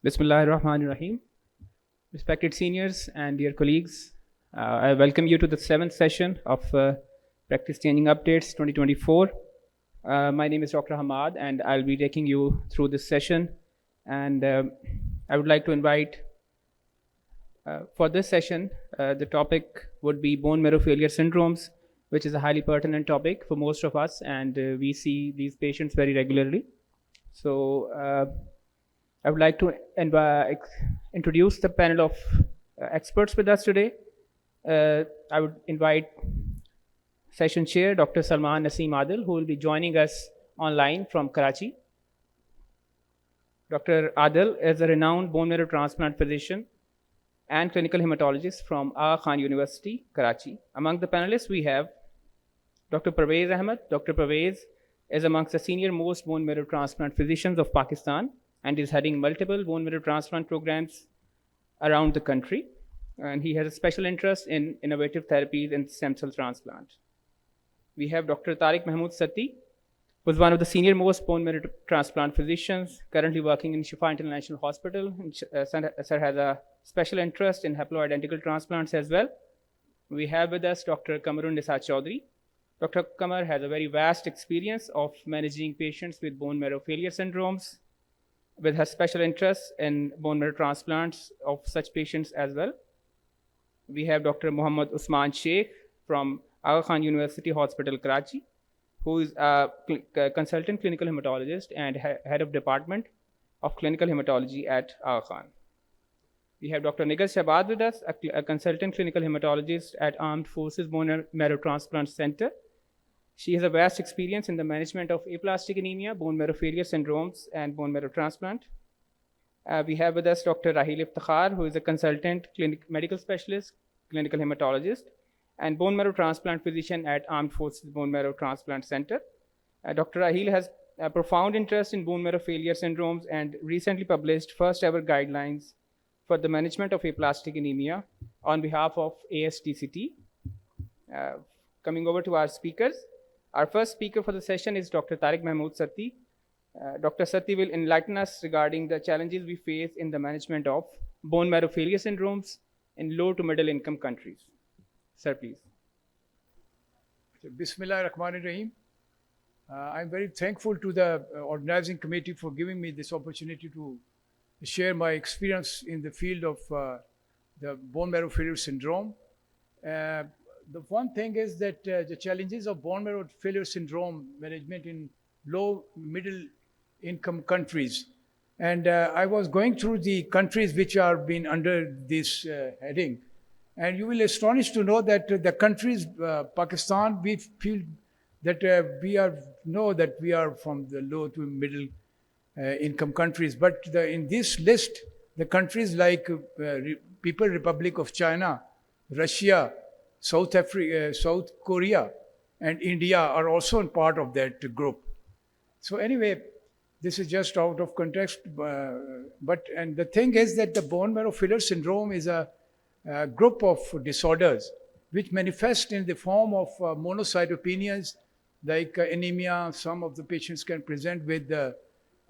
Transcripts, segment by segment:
Bismillahirrahmanirrahim. Respected seniors and dear colleagues, I welcome you to the 7th session of Practice Changing Updates 2024. My name is Dr. Hammad and I'll be taking you through this session. And I would like to invite, for this session, the topic would be bone marrow failure syndromes, which is a highly pertinent topic for most of us, and we see these patients very regularly. So I would like to introduce the panel of experts with us today. I would invite session chair Dr. Salman, Naseem, Adil, who will be joining us online from Karachi. Dr. Adil is a renowned bone marrow transplant physician and clinical hematologist from Aga Khan University, Karachi. Among the panelists, we have Dr. Parvez Ahmed. Dr. Parvez is amongst the senior most bone marrow transplant physicians of Pakistan and is heading multiple bone marrow transplant programs around the country. And he has a special interest in innovative therapies and stem cell transplant. We have Dr. Tariq Mahmood Satti, who is one of the senior most bone marrow transplant physicians, currently working in Shifa International Hospital. Sir has a special interest in haploidentical transplants as well. We have with us Dr. Qamar Chaudhary. Dr. Qamar has a very vast experience of managing patients with bone marrow failure syndromes, with her special interest in bone marrow transplants of such patients as well. We have Dr. Muhammad Usman Sheikh from Aga Khan University Hospital, Karachi, who is a consultant clinical hematologist and head of department of clinical hematology at Aga Khan. We have Dr. Nighat Shahbaz with us, a consultant clinical hematologist at Armed Forces Bone Marrow Transplant Center. She has a vast experience in the management of aplastic anemia, bone marrow failure syndromes, and bone marrow transplant. We have with us Dr. Raheel Iftikhar, who is a consultant medical specialist, clinical hematologist, and bone marrow transplant physician at Armed Forces Bone Marrow Transplant Center. Dr. Raheel has a profound interest in bone marrow failure syndromes and recently published first ever guidelines for the management of aplastic anemia on behalf of ASTCT. Coming over to our speakers. Our first speaker for the session is Dr. Tariq Mahmood Satti. Dr. Satti will enlighten us regarding the challenges we face in the management of bone marrow failure syndromes in low to middle income countries. Sir, please. Bismillahirrahmanirrahim. I'm very thankful to the organizing committee for giving me this opportunity to share my experience in the field of the bone marrow failure syndrome. The one thing is that the challenges of bone marrow failure syndrome management in low middle income countries. And I was going through the countries which are been under this heading. And you will be astonished to know that the countries, Pakistan, we feel that we are from the low to middle income countries. But in this list, the countries like People's Republic of China, Russia, South Africa, South Korea, and India are also part of that group. So anyway, this is just out of context. And the thing is that the bone marrow failure syndrome is a group of disorders which manifest in the form of monocytopenias like anemia. Some of the patients can present with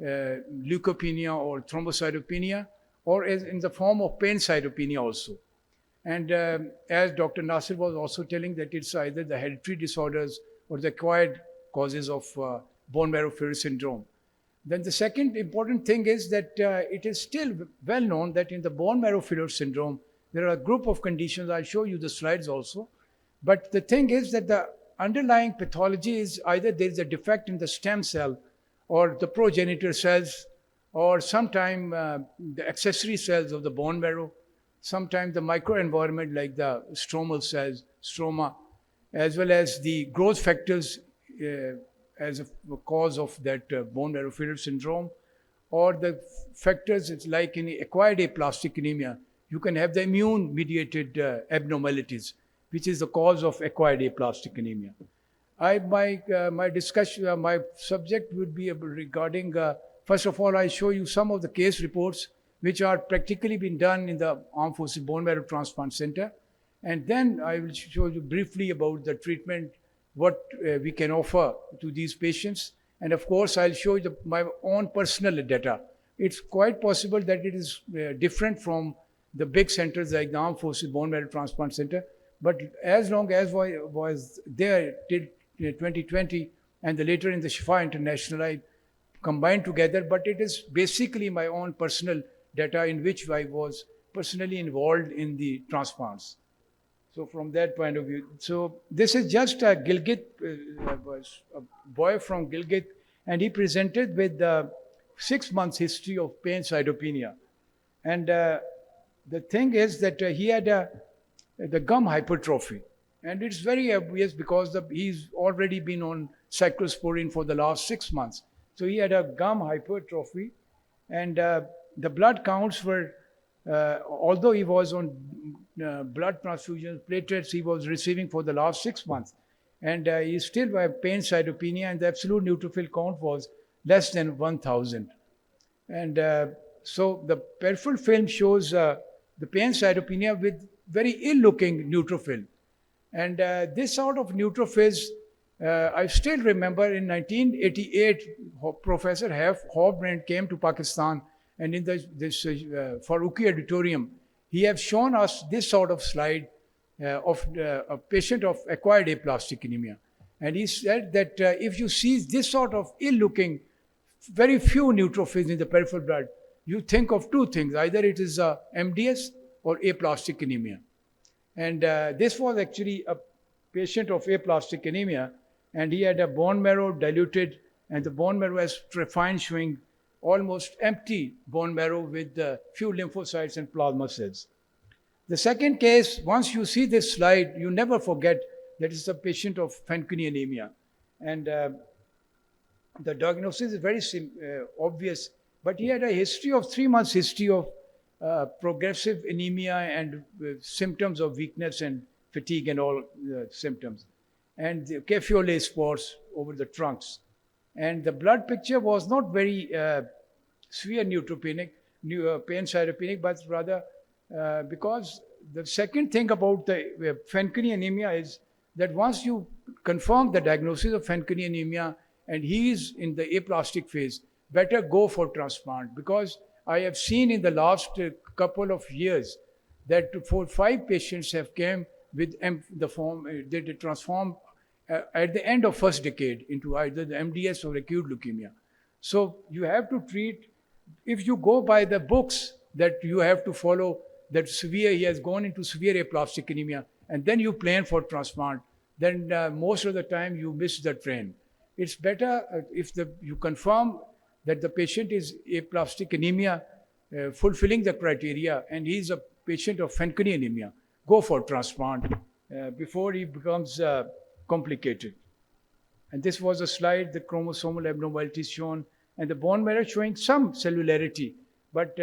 leukopenia or thrombocytopenia, or in the form of pancytopenia also. And as Dr. Nasir was also telling, that it's either the hereditary disorders or the acquired causes of bone marrow failure syndrome. Then the second important thing is that it is still well known that in the bone marrow failure syndrome, there are a group of conditions. I'll show you the slides also. But the thing is that the underlying pathology is either there is a defect in the stem cell or the progenitor cells, or sometimes the accessory cells of the bone marrow, sometimes the microenvironment like the stromal cells, stroma, as well as the growth factors as a cause of that bone marrow failure syndrome, or the factors, it's like in acquired aplastic anemia. You can have the immune-mediated abnormalities, which is the cause of acquired aplastic anemia. My discussion, my subject would be regarding, first of all, I show you some of the case reports which are practically been done in the Armed Forces Bone Marrow Transplant Center. And then I will show you briefly about the treatment, what we can offer to these patients. And of course, I'll show you my own personal data it's quite possible that it is different from the big centers like the Armed Forces Bone Marrow Transplant Center. But as long as I was there till 2020 and later in the Shifa International, I combined together, but it is basically my own personal data in which I was personally involved in the transplants. So from that point of view, so this is just a Gilgit, a boy from Gilgit, and he presented with 6 months history of pain cytopenia. And the thing is that he had the gum hypertrophy. And it's very obvious because he's already been on cyclosporine for the last 6 months. So he had a gum hypertrophy, and the blood counts were, although he was on blood transfusions, platelets he was receiving for the last 6 months, and he still had pain cytopenia, and the absolute neutrophil count was less than 1,000. And so the peripheral film shows the pain cytopenia with very ill-looking neutrophil. And this sort of neutrophils, I still remember in 1988, Professor Hopkins came to Pakistan, and in this Farooqi auditorium, he has shown us this sort of slide of a patient of acquired aplastic anemia. And he said that if you see this sort of ill-looking, very few neutrophils in the peripheral blood, you think of two things. Either it is MDS or aplastic anemia. And this was actually a patient of aplastic anemia, and he had a bone marrow diluted, and the bone marrow has trephine showing almost empty bone marrow with few lymphocytes and plasma cells. The second case, once you see this slide, you never forget that it's a patient of Fanconi anemia. And the diagnosis is very obvious, but he had a history of 3 months history of progressive anemia and symptoms of weakness and fatigue and all symptoms. And the Kefiole spots over the trunks. And the blood picture was not very severe neutropenic, pain cytopenic, but rather because the second thing about the Fanconi anemia is that once you confirm the diagnosis of Fanconi anemia and he is in the aplastic phase, better go for transplant, because I have seen in the last couple of years that 4 or 5 patients have came with the form, they transform at the end of first decade into either the MDS or acute leukemia. So you have to treat, if you go by the books that you have to follow, that he has gone into severe aplastic anemia, and then you plan for transplant, then most of the time you miss the train. It's better if you confirm that the patient is aplastic anemia, fulfilling the criteria, and he's a patient of Fanconi anemia, go for transplant before he becomes complicated. And this was a slide, the chromosomal abnormalities shown, and the bone marrow showing some cellularity, but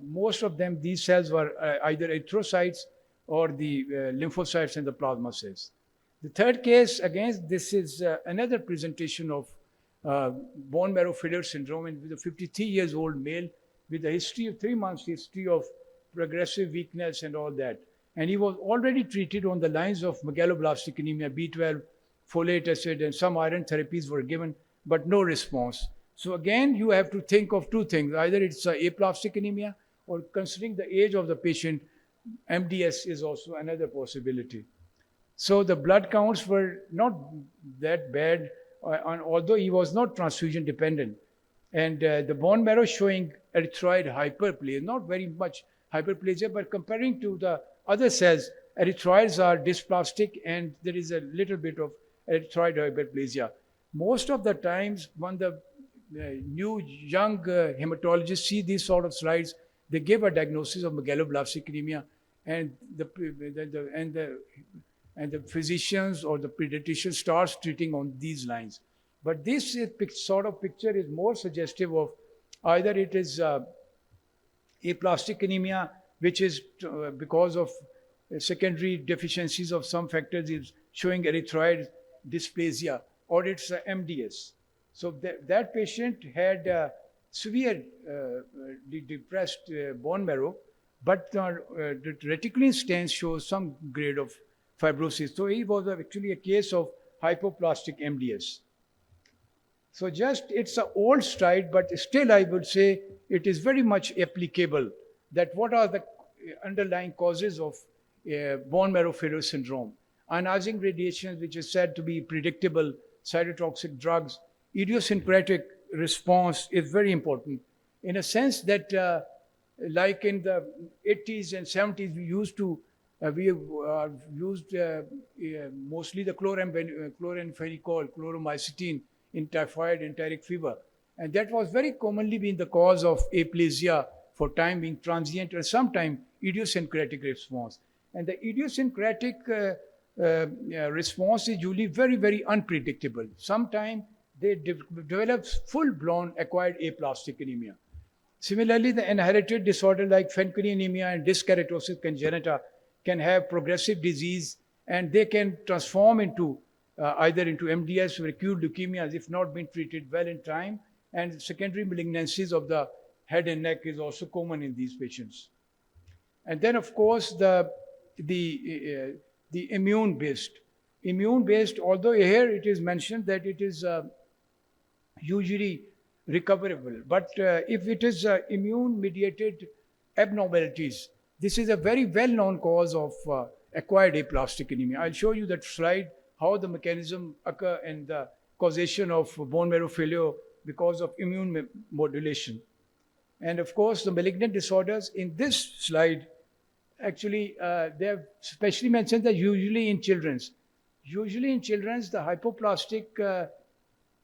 most of them, these cells were either erythrocytes or the lymphocytes and the plasma cells. The third case, again, this is another presentation of bone marrow failure syndrome with a 53 years old male with a history of 3 months history of progressive weakness and all that. And he was already treated on the lines of megaloblastic anemia, B12, folate acid, and some iron therapies were given, but no response. So again, you have to think of two things. Either it's aplastic anemia, or considering the age of the patient, MDS is also another possibility. So the blood counts were not that bad, although he was not transfusion dependent. And the bone marrow showing erythroid hyperplasia, not very much hyperplasia, but comparing to the other cells, erythroids are dysplastic and there is a little bit of erythroid hyperplasia. Most of the times when the new young hematologists see these sort of slides, they give a diagnosis of megaloblastic anemia, and the physicians or the pediatrician starts treating on these lines. But this sort of picture is more suggestive of either it is aplastic anemia, which is because of secondary deficiencies of some factors is showing erythroid dysplasia, or it's MDS. So that patient had severe depressed bone marrow, but the reticulin stains show some grade of fibrosis. So he was actually a case of hypoplastic MDS. So just, it's an old slide, but still I would say it is very much applicable that what are the underlying causes of bone marrow failure syndrome. Ionizing radiation, which is said to be predictable, cytotoxic drugs, idiosyncratic response is very important in a sense that like in the 80s and 70s, we used to, mostly the chloramphenicol, chloromycetin in typhoid and Tariq fever. And that was very commonly been the cause of aplasia for time being transient or sometimes idiosyncratic response. And the idiosyncratic response is usually very, very unpredictable. Sometimes they develop full-blown acquired aplastic anemia. Similarly, the inherited disorder like Fanconi anemia and dyskeratosis congenita can have progressive disease, and they can transform into either into MDS or acute leukemias if not been treated well in time, and secondary malignancies of the head and neck is also common in these patients. And then, of course, the immune-based, although here it is mentioned that it is usually recoverable, but if it is immune-mediated abnormalities, this is a very well-known cause of acquired aplastic anemia. I'll show you that slide, how the mechanism occur and the causation of bone marrow failure because of immune modulation. And of course, the malignant disorders in this slide, actually, they have specially mentioned that usually in children. Usually in children, the hypoplastic ALL,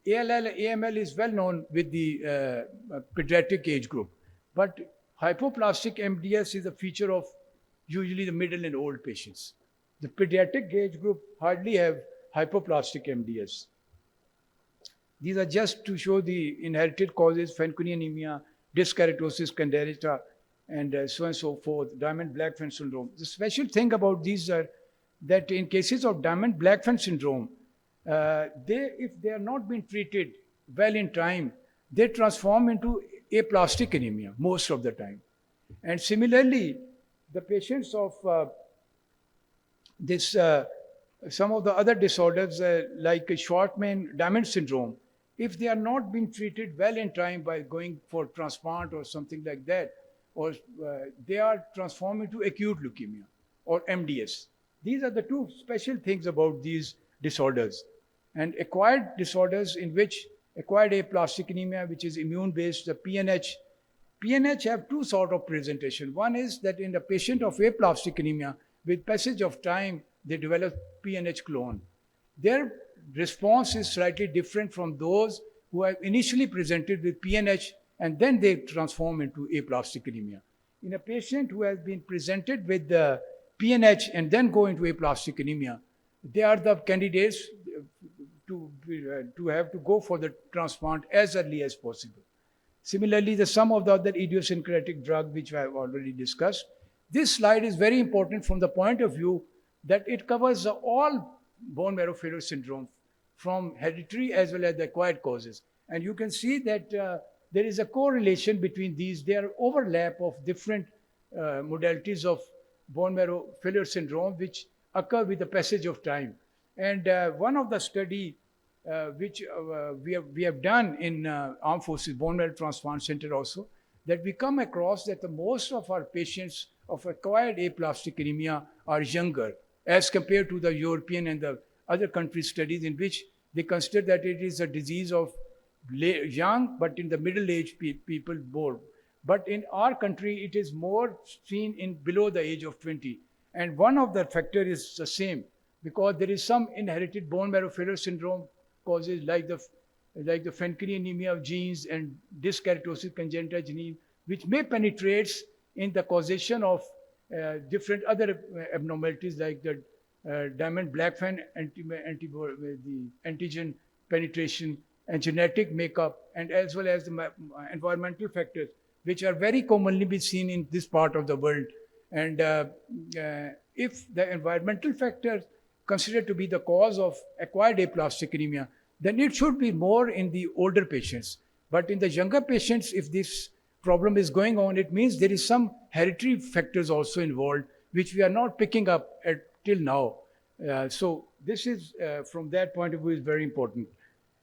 AML is well known with the pediatric age group. But hypoplastic MDS is a feature of usually the middle and old patients. The pediatric age group hardly have hypoplastic MDS. These are just to show the inherited causes, Fanconi anemia, dyskeratosis congenita, and so on and so forth, Diamond-Blackfan syndrome. The special thing about these are that in cases of Diamond-Blackfan syndrome, if they are not being treated well in time, they transform into aplastic anemia most of the time. And similarly, the patients of some of the other disorders like Short-Man-Diamond syndrome, if they are not being treated well in time by going for transplant or something like that, or they are transformed into acute leukemia or MDS. These are the two special things about these disorders. And acquired disorders in which acquired aplastic anemia, which is immune-based, the PNH have two sort of presentation. One is that in the patient of aplastic anemia, with passage of time, they develop PNH clone. Their response is slightly different from those who have initially presented with PNH and then they transform into aplastic anemia. In a patient who has been presented with the PNH and then go into aplastic anemia, they are the candidates to have to go for the transplant as early as possible. Similarly, some of the other idiosyncratic drug which I have already discussed. This slide is very important from the point of view that it covers all bone marrow failure syndrome from hereditary as well as the acquired causes. And you can see that there is a correlation between these. There are overlap of different modalities of bone marrow failure syndrome which occur with the passage of time. And one of the study which we have done in Armed Forces Bone Marrow Transplant Center also, that we come across that the most of our patients of acquired aplastic anemia are younger as compared to the European and the other country studies in which they consider that it is a disease of young but in the middle-aged people born. But in our country, it is more seen in below the age of 20. And one of the factors is the same, because there is some inherited bone marrow failure syndrome causes like the Fanconi anemia of genes and dyskeratosis congenita gene, which may penetrate in the causation of different other abnormalities like the Diamond-Blackfan the antigen penetration and genetic makeup, and as well as the environmental factors, which are very commonly be seen in this part of the world. And if the environmental factors considered to be the cause of acquired aplastic anemia, then it should be more in the older patients. But in the younger patients, if this problem is going on, it means there is some hereditary factors also involved, which we are not picking up till now. So this is, from that point of view, is very important.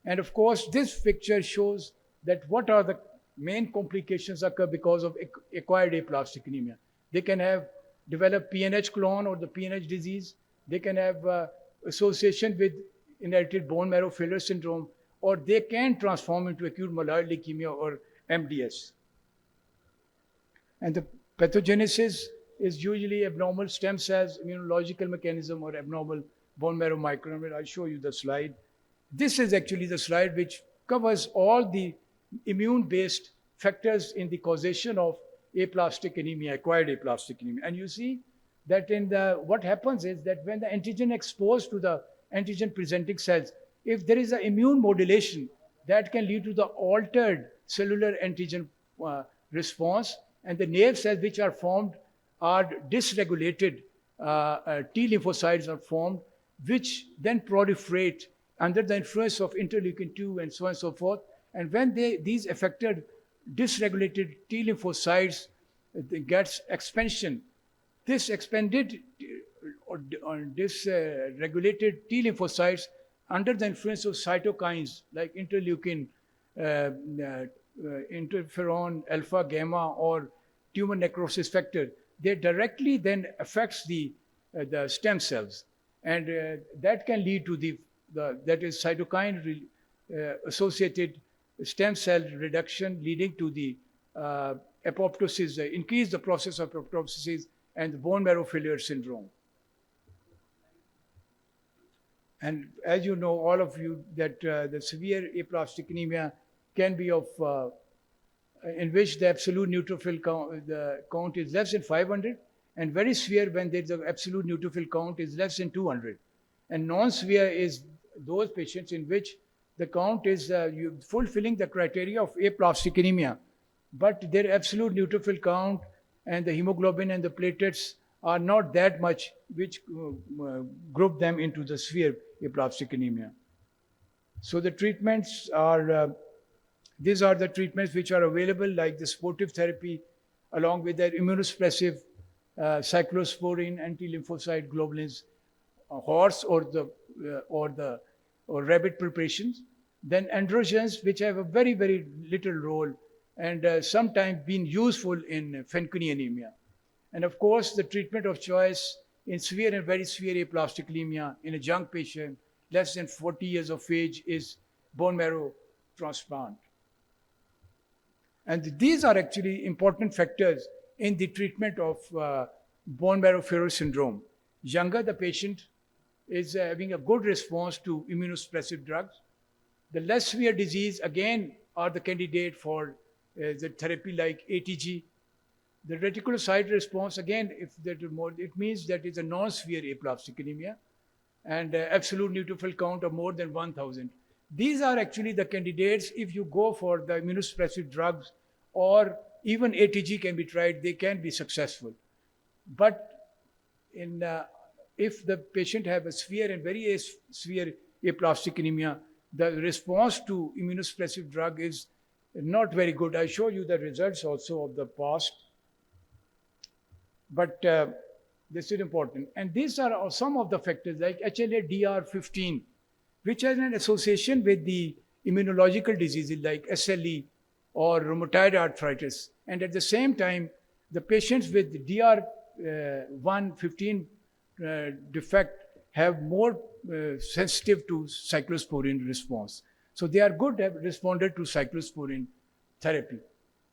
And of course, this picture shows that what are the main complications occur because of acquired aplastic anemia. They can develop PNH clone or the PNH disease. They can have association with inherited bone marrow failure syndrome, or they can transform into acute myeloid leukemia or MDS. And the pathogenesis is usually abnormal stem cells, immunological mechanism, or abnormal bone marrow microenvironment. I'll show you the slide. This is actually the slide which covers all the immune-based factors in the causation of aplastic anemia, acquired aplastic anemia. And you see that what happens is that when the antigen exposed to the antigen-presenting cells, if there is an immune modulation, that can lead to the altered cellular antigen response, and the naive cells which are formed are dysregulated. T lymphocytes are formed, which then proliferate under the influence of interleukin-2 and so on and so forth. And when these affected dysregulated T lymphocytes gets expansion, this expanded or dysregulated T lymphocytes under the influence of cytokines like interleukin, interferon, alpha, gamma, or tumor necrosis factor, they directly then affects the stem cells. And that can lead to that is cytokine associated stem cell reduction, leading to the apoptosis, increase the process of apoptosis and the bone marrow failure syndrome. And as you know, all of you, that the severe aplastic anemia can be of, in which the absolute neutrophil count is less than 500, and very severe when the absolute neutrophil count is less than 200. And non-severe is those patients in which the count is fulfilling the criteria of aplastic anemia, but their absolute neutrophil count and the hemoglobin and the platelets are not that much, which group them into the severe aplastic anemia. So the treatments are, these are the treatments which are available, like the supportive therapy, along with their immunosuppressive cyclosporine, anti-lymphocyte globulins, horse or rabbit preparations. Then androgens, which have a very, very little role and sometimes been useful in Fanconi anemia. And of course, the treatment of choice in severe and very severe aplastic anemia in a young patient, less than 40 years of age, is bone marrow transplant. And these are actually important factors in the treatment of bone marrow failure syndrome. Younger the patient is having a good response to immunosuppressive drugs. The less severe disease, again, are the candidate for the therapy like ATG. The reticulocyte response, again, if that is more, it means that it's a non-severe aplastic anemia, and absolute neutrophil count of more than 1,000. These are actually the candidates if you go for the immunosuppressive drugs, or even ATG can be tried, they can be successful. But if the patient have a severe and very severe aplastic anemia, the response to immunosuppressive drug is not very good. I show you the results also of the past. But this is important. And these are some of the factors like HLA-DR15, which has an association with the immunological diseases like SLE or rheumatoid arthritis. And at the same time, the patients with DR115 defect have more sensitive to cyclosporine response. So they are good responded to cyclosporine therapy.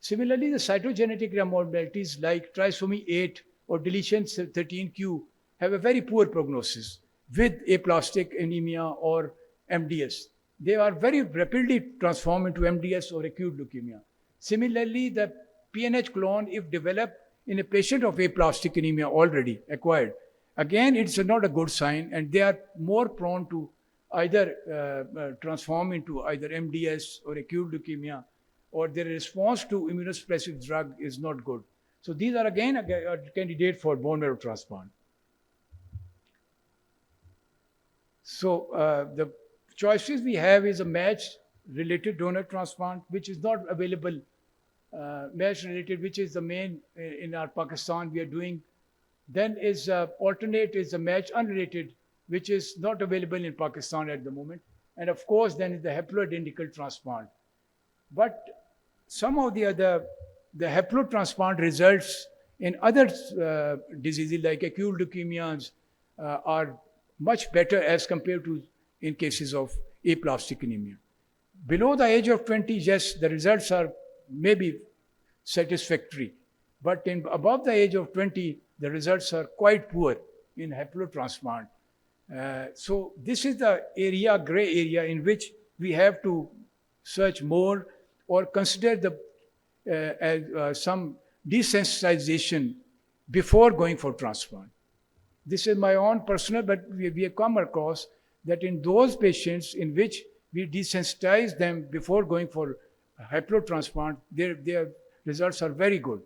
Similarly, the cytogenetic abnormalities like trisomy 8 or deletion 13q have a very poor prognosis with aplastic anemia or MDS. They are very rapidly transformed into MDS or acute leukemia. Similarly, the PNH clone, if developed in a patient of aplastic anemia already acquired, again, it's not a good sign, and they are more prone to either transform into either MDS or acute leukemia, or their response to immunosuppressive drug is not good. So these are again a candidate for bone marrow transplant. So the choices we have is a match-related donor transplant, which is not available. Match-related, which is the main in our Pakistan we are doing. Then is alternate is a match unrelated, which is not available in Pakistan at the moment. And of course, then is the haploidentical transplant. But some of the haplotransplant results in other diseases like acute leukemias are much better as compared to in cases of aplastic anemia. Below the age of 20, yes, the results are maybe satisfactory. But above the age of 20, the results are quite poor in haplotransplant. So this is the area, gray area, in which we have to search more or consider some desensitization before going for transplant. This is my own personal, but we have come across that in those patients in which we desensitize them before going for haplotransplant, their results are very good.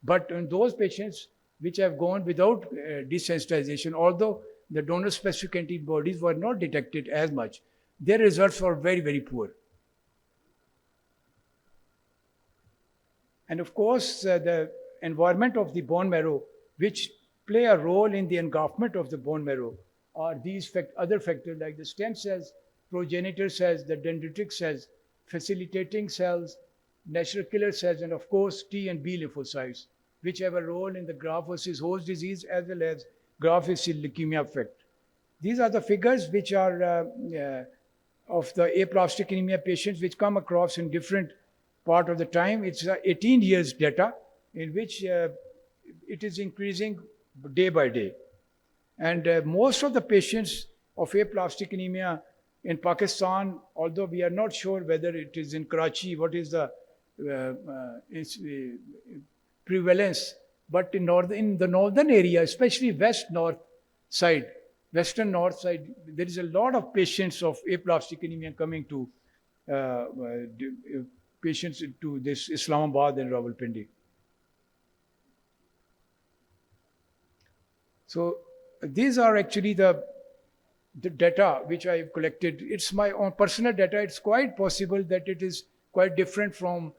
But in those patients which have gone without desensitization, although the donor-specific antibodies were not detected as much, their results were very, very poor. And of course, the environment of the bone marrow, which play a role in the engraftment of the bone marrow, are these other factors like the stem cells, progenitor cells, the dendritic cells, facilitating cells, natural killer cells, and of course T and B lymphocytes, which have a role in the graft versus host disease as well as graft versus leukemia effect. These are the figures which are of the aplastic anemia patients which come across in different part of the time. It's 18 years data in which it is increasing day by day. And most of the patients of aplastic anemia in Pakistan, although we are not sure whether it is in Karachi, what is the prevalence, but in the northern area, especially western north side, there is a lot of patients of aplastic anemia coming to patients to this Islamabad and Rawalpindi. So these are actually the data which I have collected. It's my own personal data. It's quite possible that it is quite different from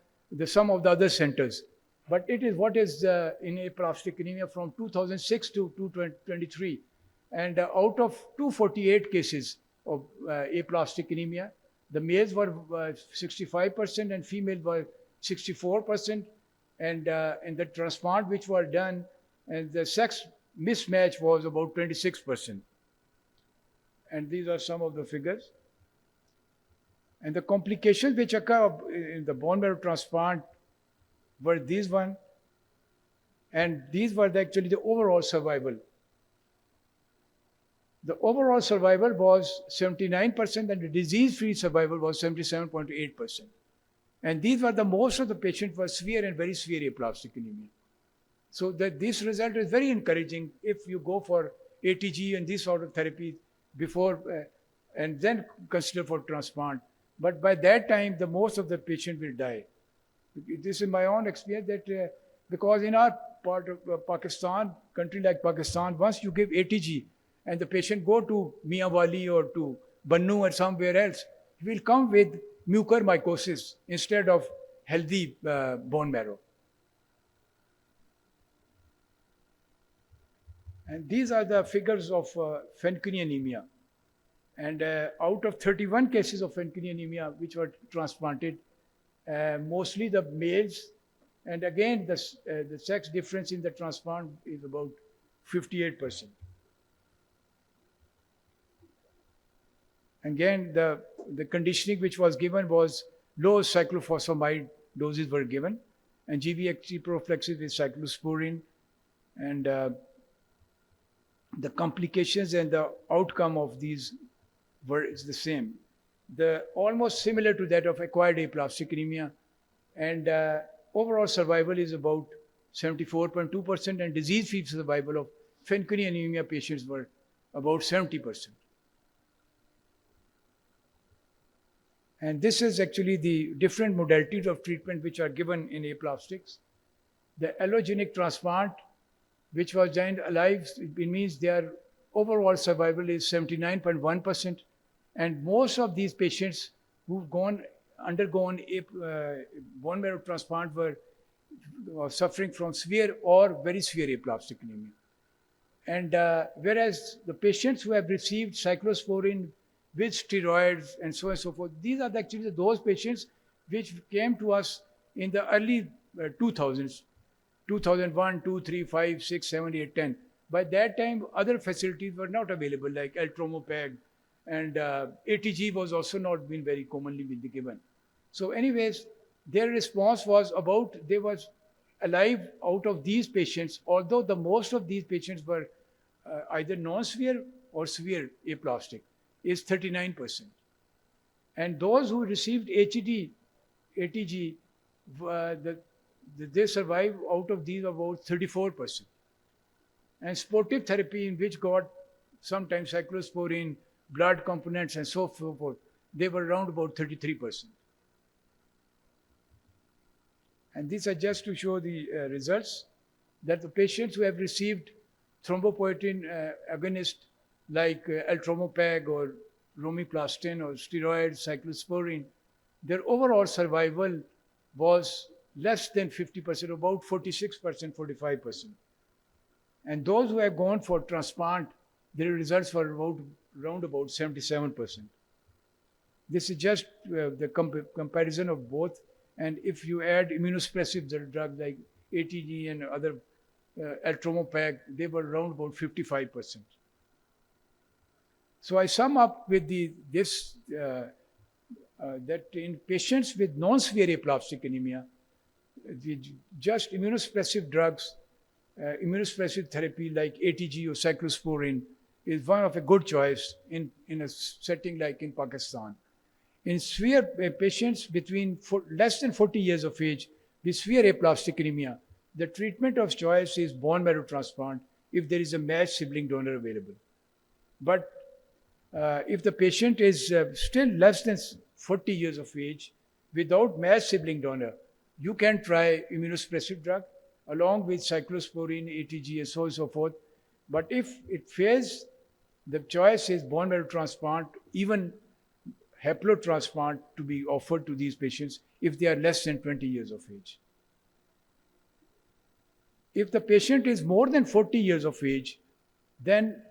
some of the other centers. But it is what is in aplastic anemia from 2006 to 2023. And out of 248 cases of aplastic anemia, the males were 65% and females were 64%. And in the transplant which were done, and the sex mismatch was about 26%. And these are some of the figures. And the complications which occur in the bone marrow transplant were these one. And these were actually the overall survival. The overall survival was 79% and the disease-free survival was 77.8%. And these were most of the patients were severe and very severe aplastic anemia. So this result is very encouraging if you go for ATG and this sort of therapy before and then consider for transplant. But by that time, most of the patient will die. This is my own experience that because in our part of Pakistan, country like Pakistan, once you give ATG and the patient go to Mianwali or to Bannu or somewhere else, he will come with mucormycosis instead of healthy bone marrow. And these are the figures of Fanconi anemia. And out of 31 cases of Fanconi anemia which were transplanted, mostly the males, and again the sex difference in the transplant is about 58%. Again, the conditioning which was given was low cyclophosphamide doses were given, and GVHD prophylaxis with cyclosporine, and the complications and the outcome of these were the same. Almost similar to that of acquired aplastic anemia, and overall survival is about 74.2%, and disease-free survival of Fanconi anemia patients were about 70%. And this is actually the different modalities of treatment which are given in aplastics. The allogenic transplant, which was done alive, it means their overall survival is 79.1%. And most of these patients who've undergone bone marrow transplant were suffering from severe or very severe aplastic anemia. And whereas the patients who have received cyclosporine with steroids and so on and so forth. These are actually those patients which came to us in the early 2000s, 2001, 2, 3, 5, 6, 7, 8, 10. By that time, other facilities were not available, like Eltromopag, and ATG was also not being very commonly given. So anyways, their response was about, they was alive out of these patients, although the most of these patients were either non-severe or severe aplastic, is 39%. And those who received ATG, they survived out of these about 34%. And sportive therapy, in which got sometimes cyclosporine, blood components, and so forth, they were around about 33%. And these are just to show the results, that the patients who have received thrombopoietin agonist like Eltromopag or Romiplastin or steroids, cyclosporine, their overall survival was less than 50%, about 46%, 45%. And those who have gone for transplant, their results were around about 77%. This is just the comparison of both. And if you add immunosuppressive drugs like ATG and other Eltromopag, they were around about 55%. So I sum up with that in patients with non-severe aplastic anemia, just immunosuppressive drugs, immunosuppressive therapy like ATG or cyclosporine is one of a good choice in a setting like in Pakistan. In severe patients between less than 40 years of age with severe aplastic anemia, the treatment of choice is bone marrow transplant if there is a matched sibling donor available. But if the patient is still less than 40 years of age without matched sibling donor, you can try immunosuppressive drug along with cyclosporine, ATG, and so on and so forth. But if it fails, the choice is bone marrow transplant, even haplotransplant to be offered to these patients if they are less than 20 years of age. If the patient is more than 40 years of age, then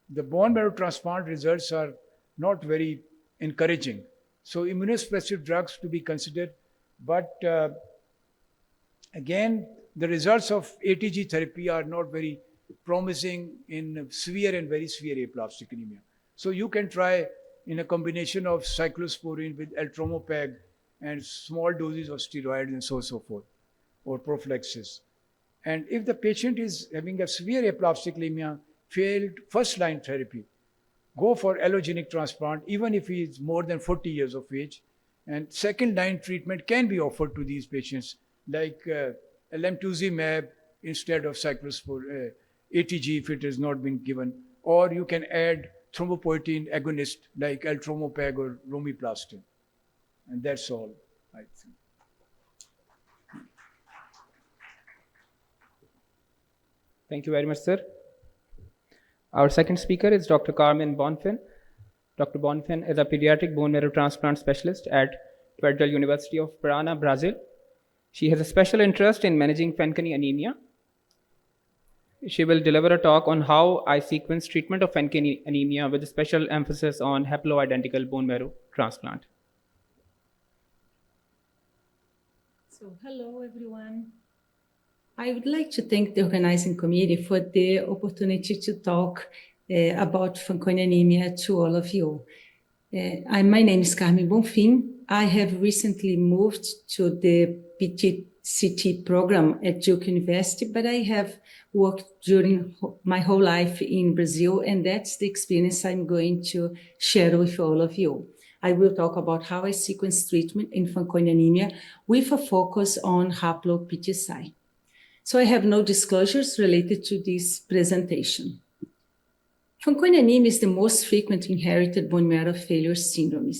the bone marrow transplant results are not very encouraging. So immunosuppressive drugs to be considered, but again, the results of ATG therapy are not very promising in severe and very severe aplastic anemia. So you can try in a combination of cyclosporine with Eltromopag and small doses of steroids and so on and so forth, or prophylaxis. And if the patient is having a severe aplastic anemia, failed first-line therapy, go for allogenic transplant, even if he is more than 40 years of age. And second-line treatment can be offered to these patients, like alemtuzumab instead of cyclosporine, ATG if it has not been given, or you can add thrombopoietin agonist like Eltromopag or Romiplastin. And that's all, I think. Thank you very much, sir. Our second speaker is Dr. Carmem Bonfim. Dr. Bonfim is a pediatric bone marrow transplant specialist at Federal University of Paraná, Brazil. She has a special interest in managing Fanconi anemia. She will deliver a talk on how I sequence treatment of Fanconi anemia with a special emphasis on haploidentical bone marrow transplant. So, hello everyone. I would like to thank the organizing committee for the opportunity to talk about Fanconi anemia to all of you. My name is Carmem Bonfim. I have recently moved to the PTCT program at Duke University, but I have worked during my whole life in Brazil, and that's the experience I'm going to share with all of you. I will talk about how I sequence treatment in Fanconi anemia with a focus on haplo-PTCy. So I have no disclosures related to this presentation. Fanconi anemia is the most frequent inherited bone marrow failure syndrome.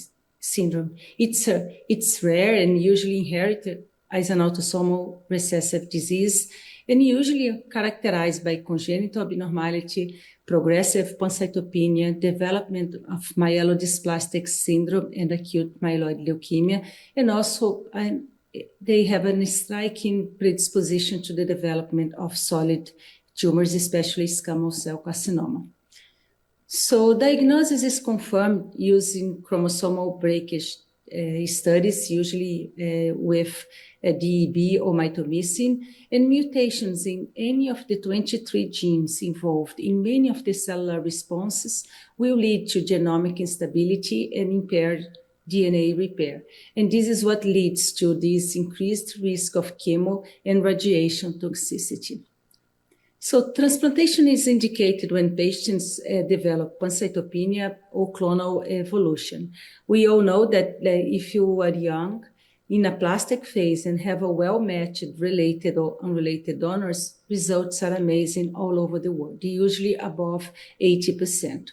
It's rare and usually inherited as an autosomal recessive disease, and usually characterized by congenital abnormality, progressive pancytopenia, development of myelodysplastic syndrome and acute myeloid leukemia, and also they have a striking predisposition to the development of solid tumors, especially squamous cell carcinoma. So diagnosis is confirmed using chromosomal breakage studies, usually with DEB or mitomycin, and mutations in any of the 23 genes involved in many of the cellular responses will lead to genomic instability and impaired DNA repair. And this is what leads to this increased risk of chemo and radiation toxicity. So transplantation is indicated when patients develop pancytopenia or clonal evolution. We all know that if you are young, in a plastic phase and have a well-matched related or unrelated donors, results are amazing all over the world, usually above 80%.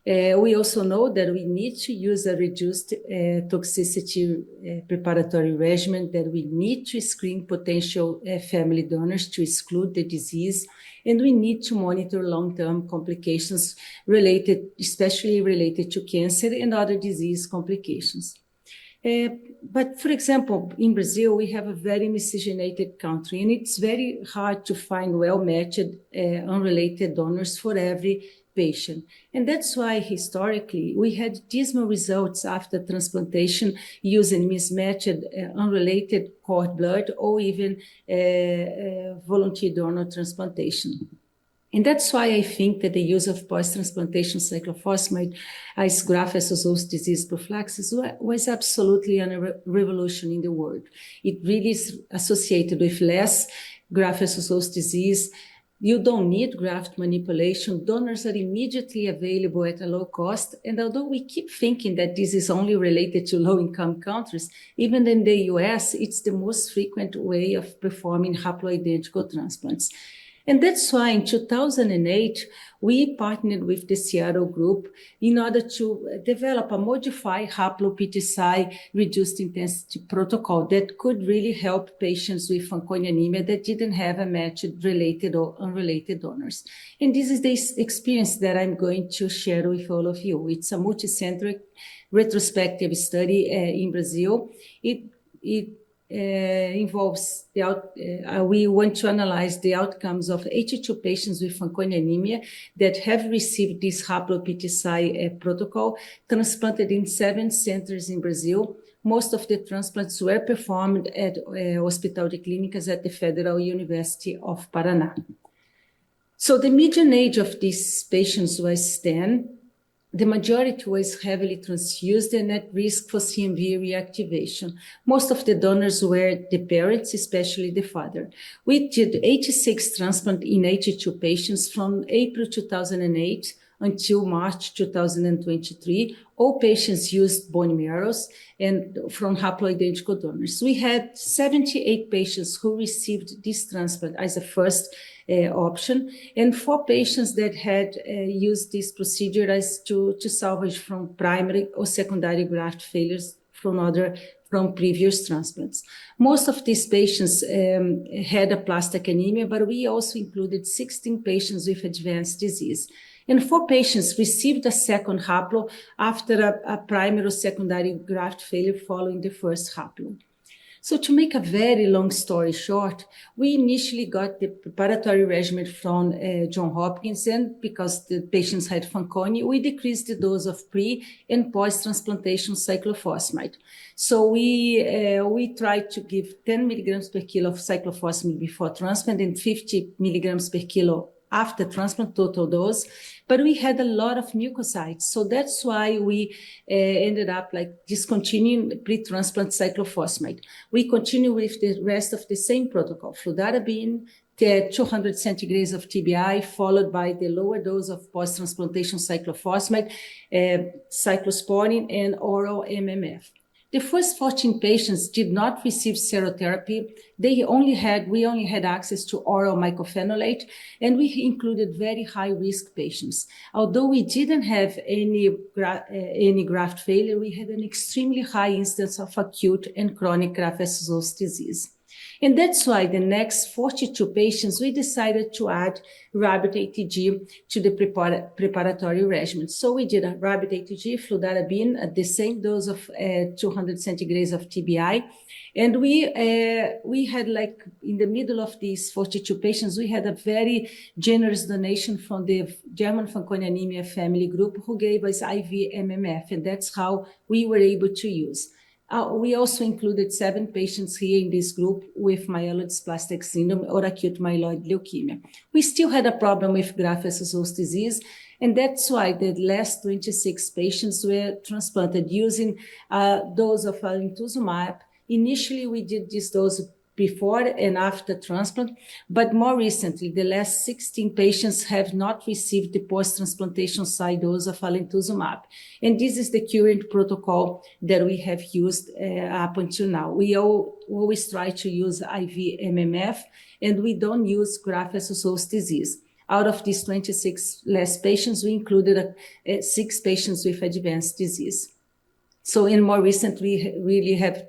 We also know that we need to use a reduced toxicity preparatory regimen, that we need to screen potential family donors to exclude the disease, and we need to monitor long-term complications especially related to cancer and other disease complications. But for example, in Brazil, we have a very miscegenated country, and it's very hard to find well-matched unrelated donors for every patient. And that's why historically we had dismal results after transplantation using mismatched unrelated cord blood or even volunteer donor transplantation. And that's why I think that the use of post-transplantation cyclophosphamide as graft-versus-host disease prophylaxis was absolutely a revolution in the world. It really is associated with less graft-versus-host disease. You don't need graft manipulation. Donors are immediately available at a low cost. And although we keep thinking that this is only related to low-income countries, even in the US, it's the most frequent way of performing haploidentical transplants. And that's why in 2008, we partnered with the Seattle group in order to develop a modified haplo-PTCy reduced intensity protocol that could really help patients with Fanconi anemia that didn't have a matched related or unrelated donors. And this is the experience that I'm going to share with all of you. It's a multicentric retrospective study in Brazil. It involves we want to analyze the outcomes of 82 patients with Fanconi anemia that have received this haplo-PTCy protocol, transplanted in 7 centers in Brazil. Most of the transplants were performed at Hospital de Clínicas at the Federal University of Paraná. So the median age of these patients was 10. The majority was heavily transfused and at risk for CMV reactivation. Most of the donors were the parents, especially the father. We did 86 transplants in 82 patients from April 2008 until March 2023. All patients used bone marrows and from haploidentical donors. We had 78 patients who received this transplant as a first option, and 4 patients that had used this procedure as to salvage from primary or secondary graft failures from previous transplants. Most of these patients had aplastic anemia, but we also included 16 patients with advanced disease. And 4 patients received a second haplo after a primary or secondary graft failure following the first haplo. So to make a very long story short, we initially got the preparatory regimen from Johns Hopkins, and because the patients had Fanconi, we decreased the dose of pre- and post-transplantation cyclophosphamide. So we tried to give 10 milligrams per kilo of cyclophosphamide before transplant and 50 milligrams per kilo after transplant, total dose, but we had a lot of mucocytes. So that's why we ended up discontinuing pre-transplant cyclophosphamide. We continue with the rest of the same protocol, fludarabine, 200 centigrades of TBI, followed by the lower dose of post-transplantation cyclophosphamide, cyclosporine, and oral MMF. The first 14 patients did not receive serotherapy. We only had access to oral mycophenolate, and we included very high-risk patients. Although we didn't have any graft failure, we had an extremely high instance of acute and chronic graft-versus-host disease. And that's why the next 42 patients, we decided to add rabbit ATG to the preparatory regimen. So we did a rabbit ATG, fludarabine, at the same dose of 200 centigrades of TBI. And we had, like, in the middle of these 42 patients, we had a very generous donation from the German Fanconi anemia family group who gave us IV MMF, and that's how we were able to use. We also included 7 patients here in this group with myelodysplastic syndrome or acute myeloid leukemia. We still had a problem with graft-versus-host disease, and that's why the last 26 patients were transplanted using a dose of alemtuzumab. Initially, we did this dose before and after transplant, but more recently, the last 16 patients have not received the post-transplantation side dose of alemtuzumab. And this is the current protocol that we have used up until now. We always try to use IV MMF, and we don't use graft-versus-host disease. Out of these 26 last patients, we included 6 patients with advanced disease. So in more recent, we really have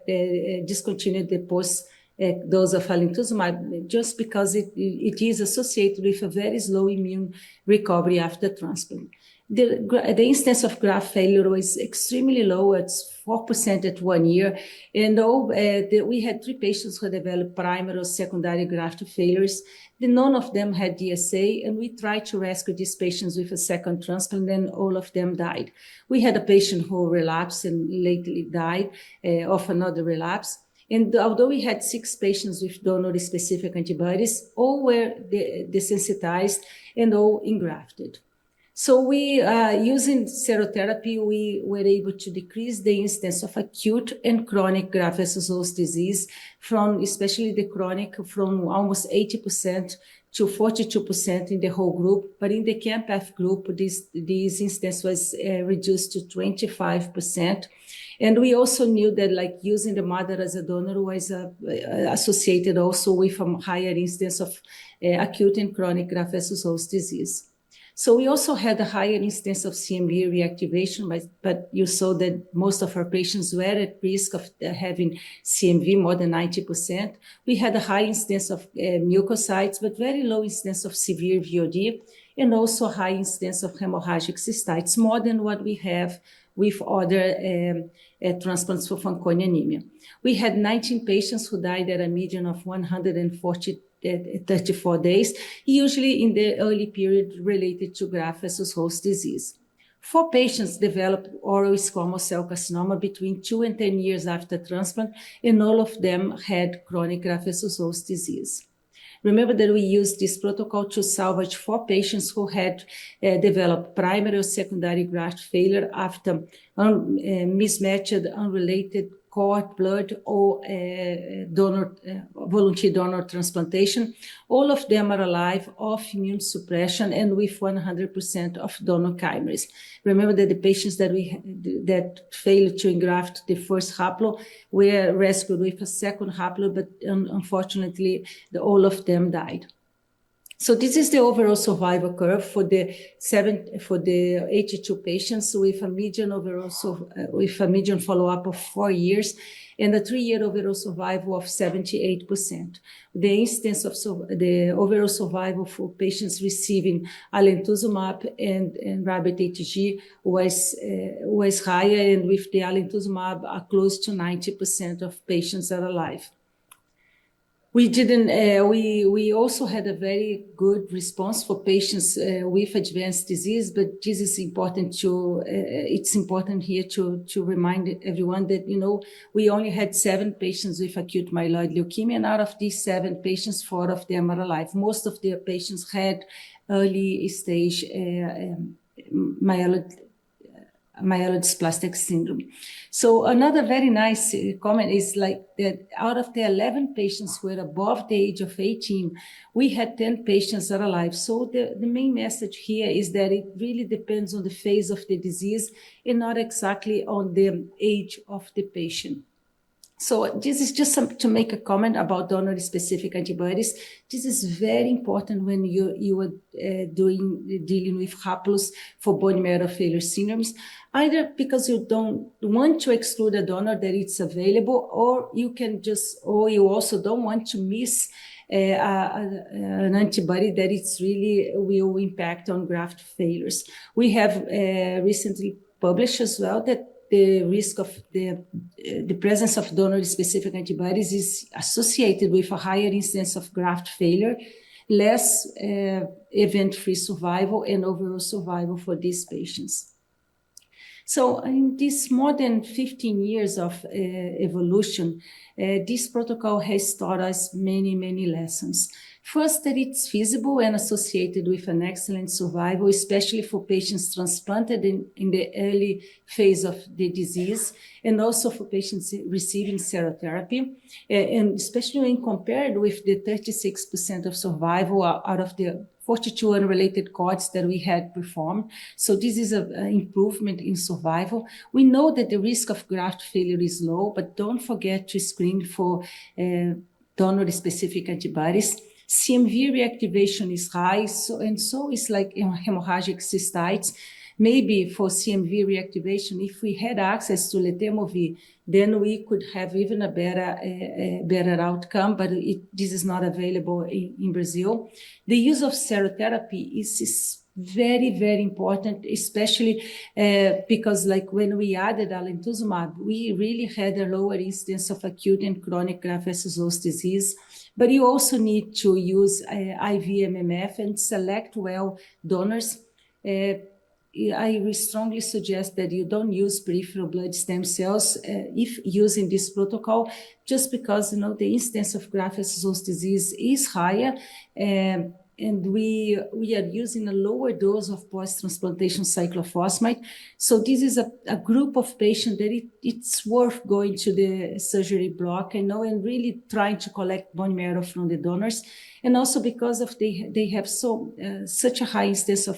discontinued the dose of alemtuzumab just because it is associated with a very slow immune recovery after transplant. The instance of graft failure was extremely low. It's 4% at 1 year. And we had 3 patients who developed primary or secondary graft failures. None of them had DSA, and we tried to rescue these patients with a second transplant, and all of them died. We had a patient who relapsed and lately died of another relapse. And although we had 6 patients with donor-specific antibodies, all were desensitized and all engrafted. So we, using serotherapy, we were able to decrease the incidence of acute and chronic graft-versus-host disease from, especially the chronic, from almost 80% to 42% in the whole group. But in the CAMP-F group, this incidence was reduced to 25%. And we also knew that, like, using the mother as a donor was associated also with a higher incidence of acute and chronic graft-versus-host disease. So we also had a higher incidence of CMV reactivation, but you saw that most of our patients were at risk of having CMV, more than 90%. We had a high incidence of mucocytes, but very low incidence of severe VOD, and also high incidence of hemorrhagic cystitis, more than what we have with other transplants for Fanconi anemia. We had 19 patients who died at a median of 134 days, usually in the early period related to graft-versus-host disease. 4 patients developed oral squamous cell carcinoma between 2 and 10 years after transplant, and all of them had chronic graft-versus-host disease. Remember that we used this protocol to salvage 4 patients who had developed primary or secondary graft failure after mismatched, unrelated cord blood or volunteer donor transplantation. All of them are alive off immune suppression and with 100% of donor chimeras. Remember that the patients that failed to engraft the first haplo were rescued with a second haplo, but unfortunately, all of them died. So this is the overall survival curve for the 82 patients with a median follow-up of 4 years and a 3-year overall survival of 78%. The instance of the overall survival for patients receiving alemtuzumab and rabbit ATG was higher, and with the alemtuzumab, close to 90% of patients are alive. We also had a very good response for patients with advanced disease, but this is important it's important here to remind everyone that, we only had 7 patients with acute myeloid leukemia, and out of these 7 patients, 4 of them are alive. Most of their patients had early stage myelodysplastic syndrome. So another very nice comment is like that out of the 11 patients who were above the age of 18, we had 10 patients that are alive. So the main message here is that it really depends on the phase of the disease and not exactly on the age of the patient. So this is just to make a comment about donor-specific antibodies. This is very important when you are dealing with HAPLOS for bone marrow failure syndromes, either because you don't want to exclude a donor that it's available, or you also don't want to miss an antibody that it's really will impact on graft failures. We have recently published as well that the risk of the presence of donor-specific antibodies is associated with a higher incidence of graft failure, less event-free survival, and overall survival for these patients. So in this more than 15 years of evolution, this protocol has taught us many, many lessons. First, that it's feasible and associated with an excellent survival, especially for patients transplanted in the early phase of the disease, and also for patients receiving serotherapy, and especially when compared with the 36% of survival out of the 42 unrelated cohorts that we had performed. So this is an improvement in survival. We know that the risk of graft failure is low, but don't forget to screen for donor-specific antibodies. CMV reactivation is high, so is like hemorrhagic cystitis. Maybe for CMV reactivation, if we had access to letermovir, then we could have even a better outcome, but this is not available in Brazil. The use of serotherapy is very, very important, especially because like when we added alemtuzumab, we really had a lower incidence of acute and chronic graft-versus-host disease. But you also need to use IVMMF and select well donors. I strongly suggest that you don't use peripheral blood stem cells if using this protocol, just because the incidence of graft-versus-host disease is higher, and we are using a lower dose of post-transplantation cyclophosphamide. So this is a group of patients that it's worth going to the surgery block and really trying to collect bone marrow from the donors. And also because of they have such a high instance of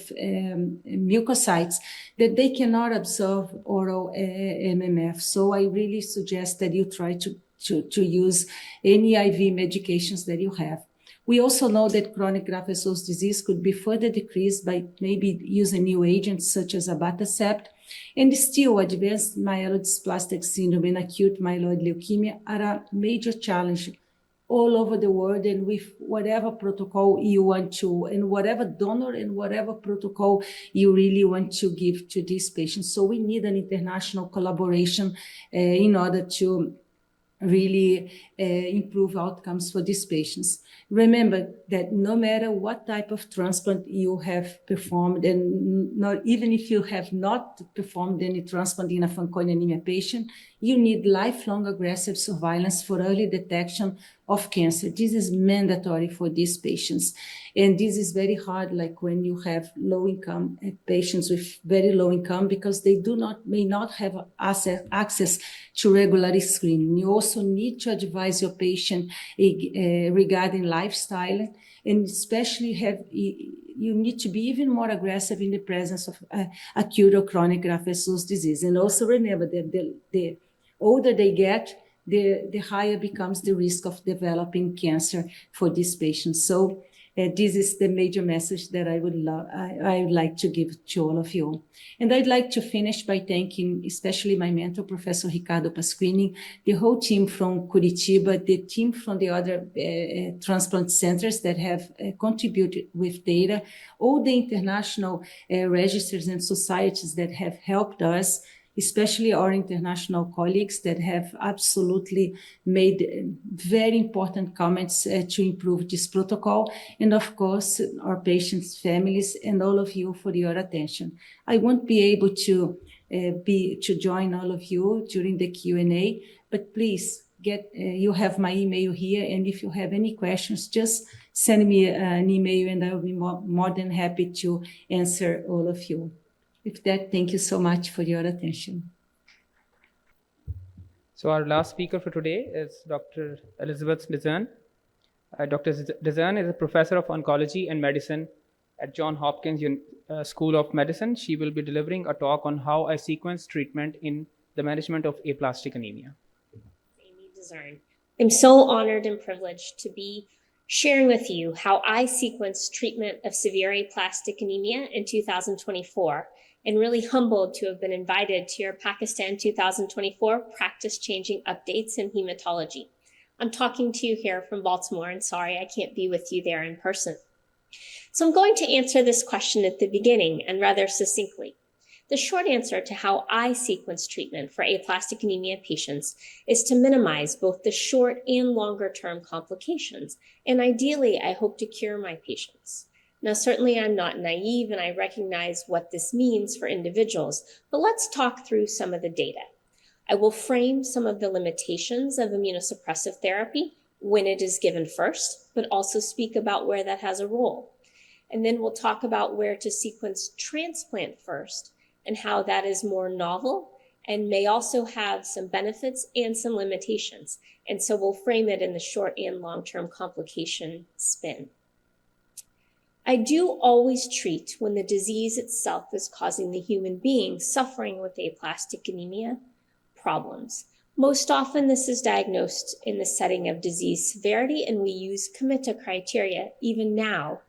mucocytes that they cannot absorb oral MMF. So I really suggest that you try to use any IV medications that you have. We also know that chronic graft-versus-host disease could be further decreased by maybe using new agents such as abatacept. And still, advanced myelodysplastic syndrome and acute myeloid leukemia are a major challenge all over the world, and with whatever protocol you want to, and whatever donor and whatever protocol you really want to give to these patients. So we need an international collaboration in order to really improve outcomes for these patients. Remember that no matter what type of transplant you have performed, and not even if you have not performed any transplant in a Fanconi anemia patient, you need lifelong aggressive surveillance for early detection of cancer. This is mandatory for these patients. And this is very hard, like when you have low-income patients with very low income, because they may not have access to regular screening. You also need to advise your patient regarding lifestyle, and especially you need to be even more aggressive in the presence of acute or chronic graft-versus-host disease. And also remember that the older they get, the higher becomes the risk of developing cancer for these patients. So this is the major message that I would like to give to all of you. And I'd like to finish by thanking especially my mentor, Professor Ricardo Pasquini, the whole team from Curitiba, the team from the other transplant centers that have contributed with data, all the international registers and societies that have helped us, especially our international colleagues that have absolutely made very important comments to improve this protocol. And of course, our patients, families, and all of you for your attention. I won't be able to join all of you during the Q&A, but please you have my email here. And if you have any questions, just send me an email and I will be more than happy to answer all of you. With that, thank you so much for your attention. So our last speaker for today is Dr. Elizbeth Dezern. Dr. Dezern is a professor of oncology and medicine at Johns Hopkins School of Medicine. She will be delivering a talk on how I sequence treatment in the management of aplastic anemia. Dezern. I'm so honored and privileged to be sharing with you how I sequenced treatment of severe aplastic anemia in 2024, and really humbled to have been invited to your Pakistan 2024 practice-changing updates in hematology. I'm talking to you here from Baltimore, and sorry I can't be with you there in person. So I'm going to answer this question at the beginning and rather succinctly. The short answer to how I sequence treatment for aplastic anemia patients is to minimize both the short and longer term complications, and ideally, I hope to cure my patients. Now, certainly I'm not naive and I recognize what this means for individuals, but let's talk through some of the data. I will frame some of the limitations of immunosuppressive therapy when it is given first, but also speak about where that has a role. And then we'll talk about where to sequence transplant first and how that is more novel and may also have some benefits and some limitations. And so we'll frame it in the short and long-term complication spin. I do always treat when the disease itself is causing the human being suffering with aplastic anemia problems. Most often this is diagnosed in the setting of disease severity, and we use Comita criteria even now,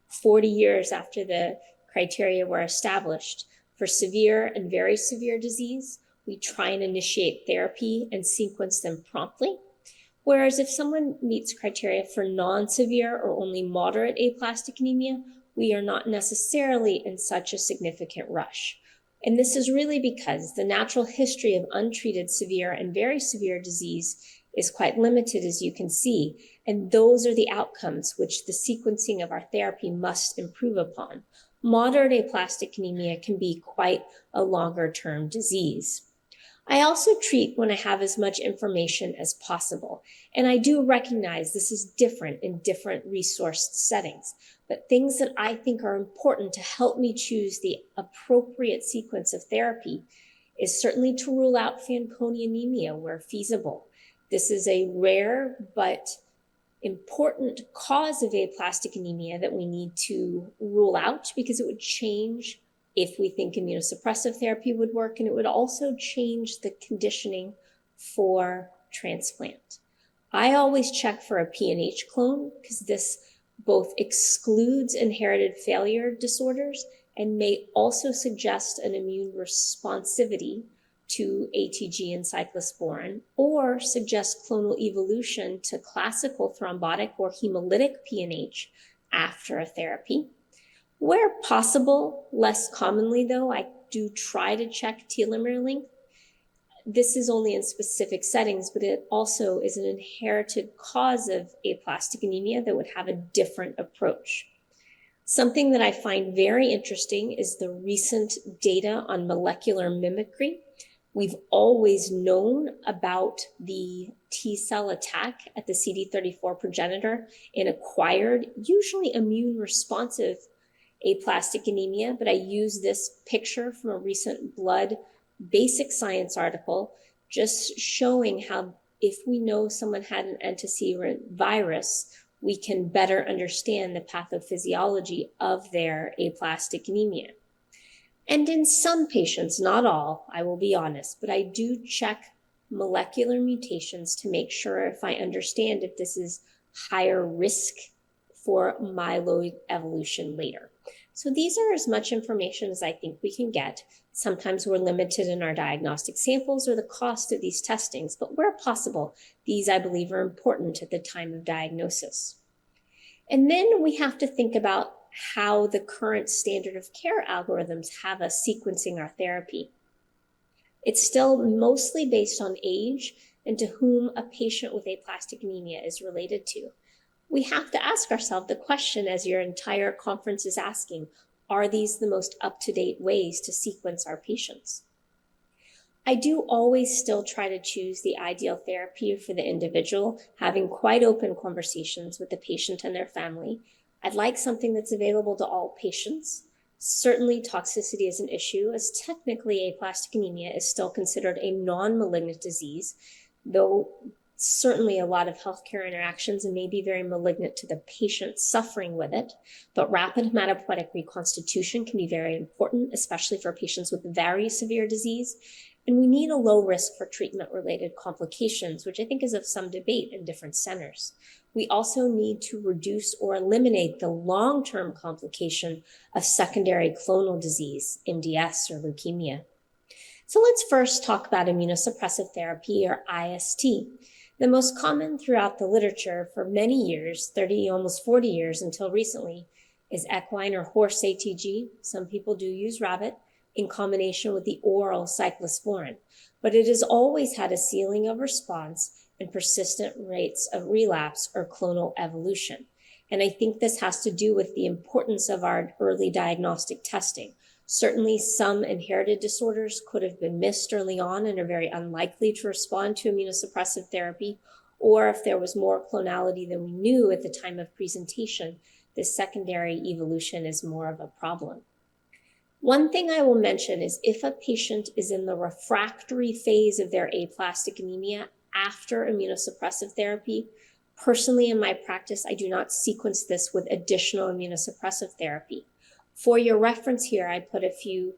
40 years after the criteria were established. For severe and very severe disease, we try and initiate therapy and sequence them promptly. Whereas if someone meets criteria for non-severe or only moderate aplastic anemia, we are not necessarily in such a significant rush. And this is really because the natural history of untreated severe and very severe disease is quite limited, as you can see, and those are the outcomes which the sequencing of our therapy must improve upon. Moderate aplastic anemia can be quite a longer-term disease. I also treat when I have as much information as possible, and I do recognize this is different in different resourced settings, but things that I think are important to help me choose the appropriate sequence of therapy is certainly to rule out Fanconi anemia where feasible. This is a rare but important cause of aplastic anemia that we need to rule out because it would change if we think immunosuppressive therapy would work, and it would also change the conditioning for transplant. I always check for a PNH clone because this both excludes inherited failure disorders and may also suggest an immune responsivity to ATG and cyclosporin, or suggest clonal evolution to classical thrombotic or hemolytic PNH after a therapy. Where possible, less commonly though, I do try to check telomere length. This is only in specific settings, but it also is an inherited cause of aplastic anemia that would have a different approach. Something that I find very interesting is the recent data on molecular mimicry. We've always known about the T-cell attack at the CD34 progenitor in acquired, usually immune responsive aplastic anemia, but I use this picture from a recent Blood Basic Science article just showing how if we know someone had an antecedent virus, we can better understand the pathophysiology of their aplastic anemia. And in some patients, not all, I will be honest, but I do check molecular mutations to make sure if I understand if this is higher risk for myeloid evolution later. So these are as much information as I think we can get. Sometimes we're limited in our diagnostic samples or the cost of these testings, but where possible, these I believe are important at the time of diagnosis. And then we have to think about how the current standard of care algorithms have us sequencing our therapy. It's still mostly based on age and to whom a patient with aplastic anemia is related to. We have to ask ourselves the question, as your entire conference is asking, are these the most up-to-date ways to sequence our patients? I do always still try to choose the ideal therapy for the individual, having quite open conversations with the patient and their family. I'd like something that's available to all patients. Certainly toxicity is an issue, as technically aplastic anemia is still considered a non-malignant disease, though certainly a lot of healthcare interactions and may be very malignant to the patient suffering with it. But rapid hematopoietic reconstitution can be very important, especially for patients with very severe disease. And we need a low risk for treatment-related complications, which I think is of some debate in different centers. We also need to reduce or eliminate the long-term complication of secondary clonal disease, MDS or leukemia. So let's first talk about immunosuppressive therapy, or IST. The most common throughout the literature for many years, 30, almost 40 years until recently, is equine or horse ATG. Some people do use rabbit in combination with the oral cyclosporin, but it has always had a ceiling of response and persistent rates of relapse or clonal evolution. And I think this has to do with the importance of our early diagnostic testing. Certainly some inherited disorders could have been missed early on and are very unlikely to respond to immunosuppressive therapy, or if there was more clonality than we knew at the time of presentation, this secondary evolution is more of a problem. One thing I will mention is if a patient is in the refractory phase of their aplastic anemia after immunosuppressive therapy, personally in my practice, I do not sequence this with additional immunosuppressive therapy. For your reference here, I put a few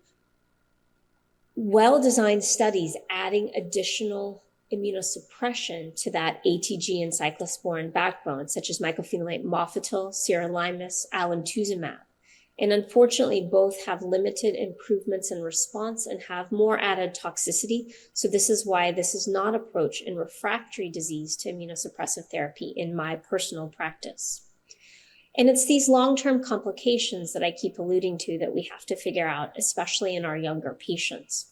well-designed studies adding additional immunosuppression to that ATG and cyclosporin backbone, such as mycophenolate mofetil, sirolimus, alemtuzumab. And unfortunately, both have limited improvements in response and have more added toxicity. So this is why this is not approached in refractory disease to immunosuppressive therapy in my personal practice. And it's these long-term complications that I keep alluding to that we have to figure out, especially in our younger patients.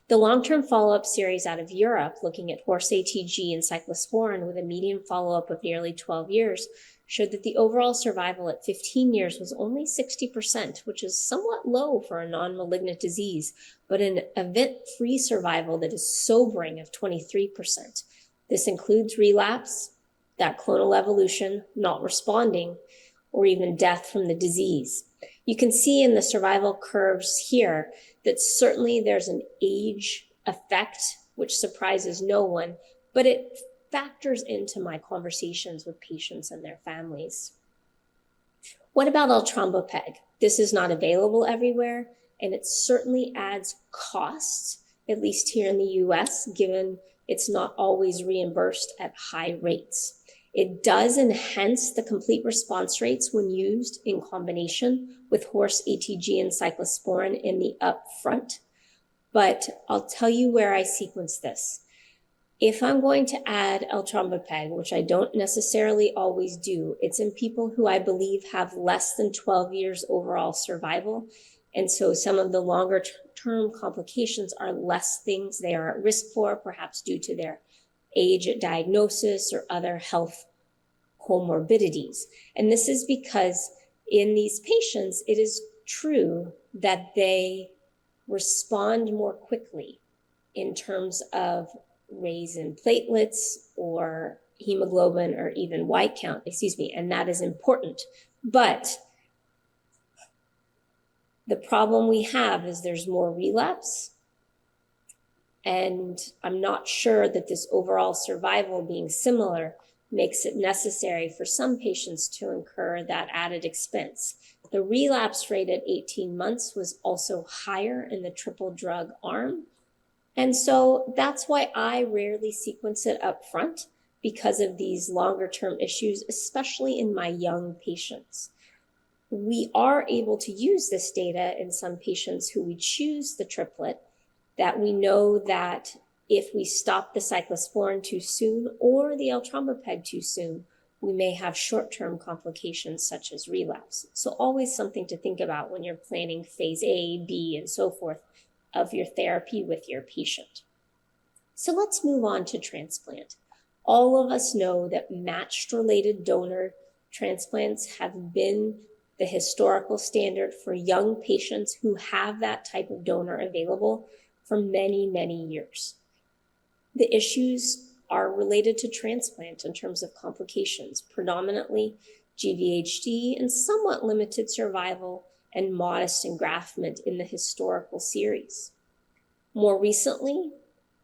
The long-term follow-up series out of Europe, looking at horse ATG and cyclosporin with a median follow-up of nearly 12 years, showed that the overall survival at 15 years was only 60%, which is somewhat low for a non-malignant disease, but an event-free survival that is sobering of 23%. This includes relapse, that clonal evolution, not responding, or even death from the disease. You can see in the survival curves here that certainly there's an age effect, which surprises no one, but it factors into my conversations with patients and their families. What about Eltrombopag? This is not available everywhere, and it certainly adds costs, at least here in the US, given it's not always reimbursed at high rates. It does enhance the complete response rates when used in combination with horse ATG and cyclosporin in the upfront, but I'll tell you where I sequence this. If I'm going to add Eltrombopag, which I don't necessarily always do, it's in people who I believe have less than 12 years overall survival. And so some of the longer term complications are less things they are at risk for, perhaps due to their age at diagnosis or other health comorbidities. And this is because in these patients, it is true that they respond more quickly in terms of raise in platelets or hemoglobin or even white count, and that is important. But the problem we have is there's more relapse, and I'm not sure that this overall survival being similar makes it necessary for some patients to incur that added expense. The relapse rate at 18 months was also higher in the triple drug arm. And so that's why I rarely sequence it up front, because of these longer term issues, especially in my young patients. We are able to use this data in some patients who we choose the triplet, that we know that if we stop the cyclosporin too soon or the Eltrombopag too soon, we may have short-term complications such as relapse. So always something to think about when you're planning phase A, B, and so forth of your therapy with your patient. So let's move on to transplant. All of us know that matched related donor transplants have been the historical standard for young patients who have that type of donor available for many, many years. The issues are related to transplant in terms of complications, predominantly GVHD and somewhat limited survival and modest engraftment in the historical series. More recently,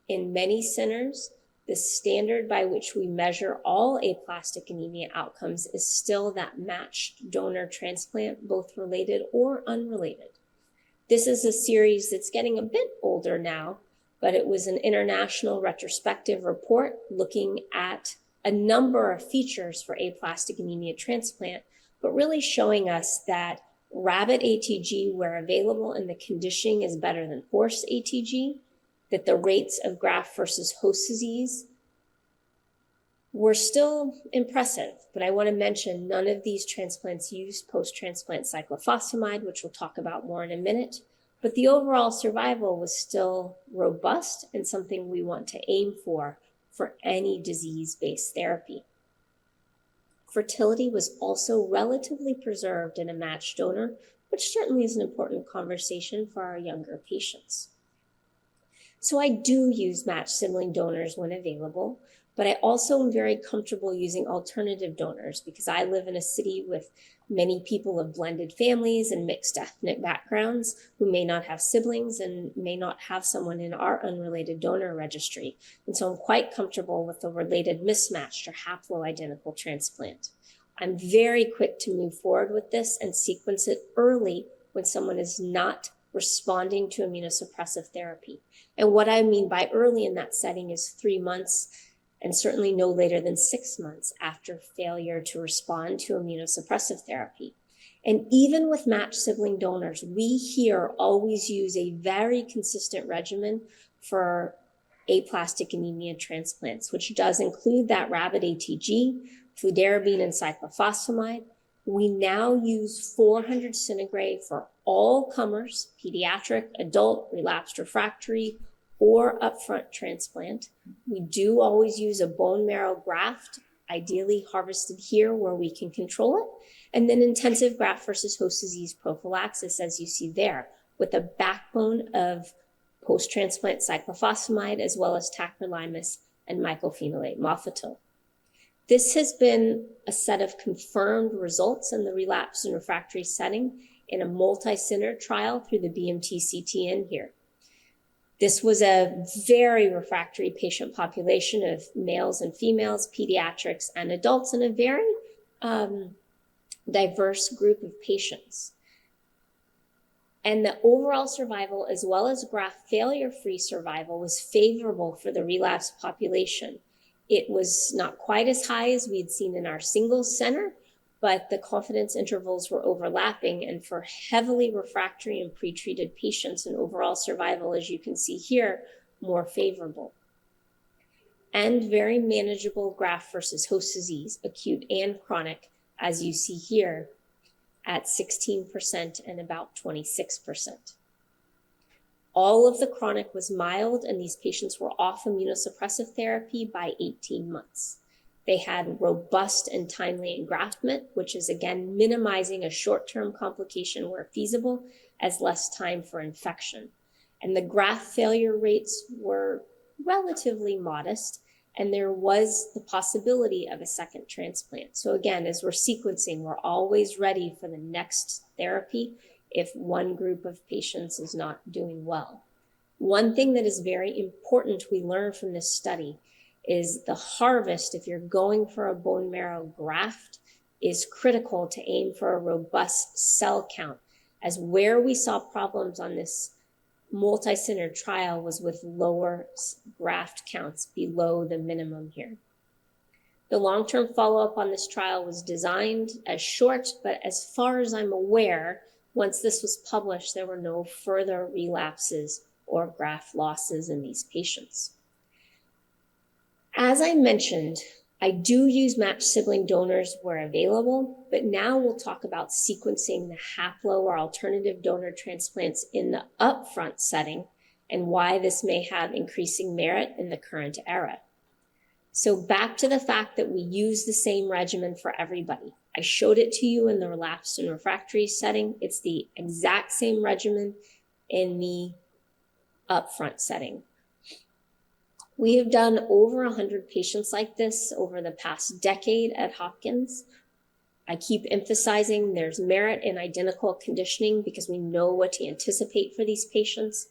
in many centers, the standard by which we measure all aplastic anemia outcomes is still that matched donor transplant, both related or unrelated. This is a series that's getting a bit older now, but it was an international retrospective report looking at a number of features for aplastic anemia transplant, but really showing us that rabbit ATG, where available and the conditioning is better than horse ATG, that the rates of graft versus host disease were still impressive. But I want to mention none of these transplants used post-transplant cyclophosphamide, which we'll talk about more in a minute. But the overall survival was still robust and something we want to aim for any disease-based therapy. Fertility was also relatively preserved in a matched donor, which certainly is an important conversation for our younger patients. So I do use matched sibling donors when available, but I also am very comfortable using alternative donors because I live in a city with many people of blended families and mixed ethnic backgrounds who may not have siblings and may not have someone in our unrelated donor registry. And so I'm quite comfortable with the related mismatched or haploidentical transplant. I'm very quick to move forward with this and sequence it early when someone is not responding to immunosuppressive therapy. And what I mean by early in that setting is 3 months and certainly no later than 6 months after failure to respond to immunosuppressive therapy. And even with matched sibling donors, we here always use a very consistent regimen for aplastic anemia transplants, which does include that rabbit ATG, fludarabine, and cyclophosphamide. We now use 400 Synagray for all comers, pediatric, adult, relapsed refractory, or upfront transplant. We do always use a bone marrow graft, ideally harvested here where we can control it, and then intensive graft versus host disease prophylaxis, as you see there, with a backbone of post-transplant cyclophosphamide, as well as tacrolimus and mycophenolate mofetil. This has been a set of confirmed results in the relapsed and refractory setting in a multi-center trial through the BMT CTN here. This was a very refractory patient population of males and females, pediatrics and adults, and a very diverse group of patients. And the overall survival, as well as graft failure-free survival, was favorable for the relapsed population. It was not quite as high as we had seen in our single center, but the confidence intervals were overlapping, and for heavily refractory and pretreated patients, an overall survival, as you can see here, more favorable. And very manageable graft versus host disease, acute and chronic, as you see here, at 16% and about 26%. All of the chronic was mild, and these patients were off immunosuppressive therapy by 18 months. They had robust and timely engraftment, which is again minimizing a short-term complication where feasible, as less time for infection. And the graft failure rates were relatively modest, and there was the possibility of a second transplant. So again, as we're sequencing, we're always ready for the next therapy if one group of patients is not doing well. One thing that is very important we learned from this study is the harvest, if you're going for a bone marrow graft, is critical to aim for a robust cell count, as where we saw problems on this multi-center trial was with lower graft counts below the minimum here. The long-term follow-up on this trial was designed as short, but as far as I'm aware, once this was published, there were no further relapses or graft losses in these patients. As I mentioned, I do use matched sibling donors where available, but now we'll talk about sequencing the haplo or alternative donor transplants in the upfront setting and why this may have increasing merit in the current era. So back to the fact that we use the same regimen for everybody. I showed it to you in the relapsed and refractory setting. It's the exact same regimen in the upfront setting. We have done over 100 patients like this over the past decade at Hopkins. I keep emphasizing there's merit in identical conditioning because we know what to anticipate for these patients.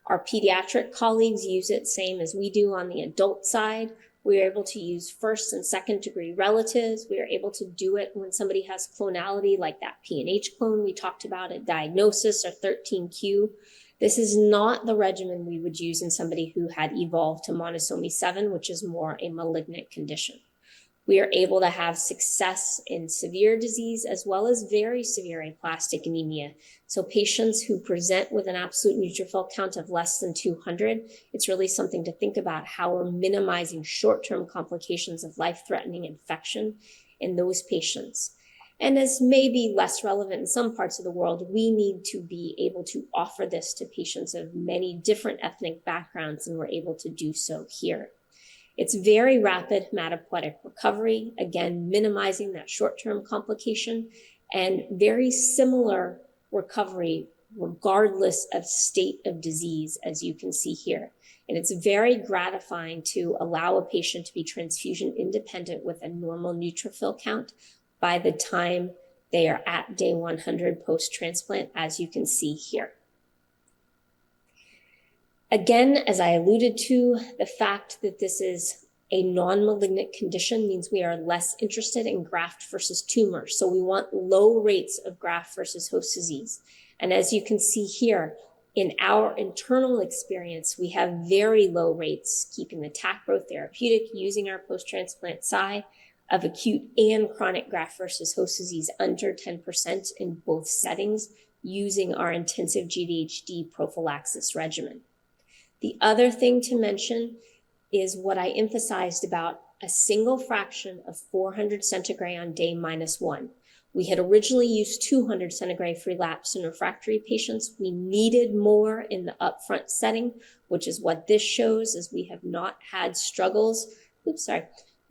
Our pediatric colleagues use it same as we do on the adult side. We are able to use first and second degree relatives. We are able to do it when somebody has clonality like that PNH clone we talked about at diagnosis or 13q. This is not the regimen we would use in somebody who had evolved to monosomy 7, which is more a malignant condition. We are able to have success in severe disease as well as very severe aplastic anemia. So patients who present with an absolute neutrophil count of less than 200, it's really something to think about how we're minimizing short-term complications of life-threatening infection in those patients. And as may be less relevant in some parts of the world, we need to be able to offer this to patients of many different ethnic backgrounds, and we're able to do so here. It's very rapid hematopoietic recovery, again, minimizing that short-term complication, and very similar recovery regardless of state of disease, as you can see here. And it's very gratifying to allow a patient to be transfusion independent with a normal neutrophil count by the time they are at day 100 post-transplant, as you can see here. Again, as I alluded to, the fact that this is a non-malignant condition means we are less interested in graft versus tumor. So we want low rates of graft versus host disease. And as you can see here, in our internal experience, we have very low rates, keeping the Tacro therapeutic, using our post-transplant PSI, of acute and chronic graft versus host disease under 10% in both settings, using our intensive GVHD prophylaxis regimen. The other thing to mention is what I emphasized about a single fraction of 400 centigrade on day -1. We had originally used 200 centigrade for relapsed and refractory patients. We needed more in the upfront setting, which is what this shows, as we have not had struggles,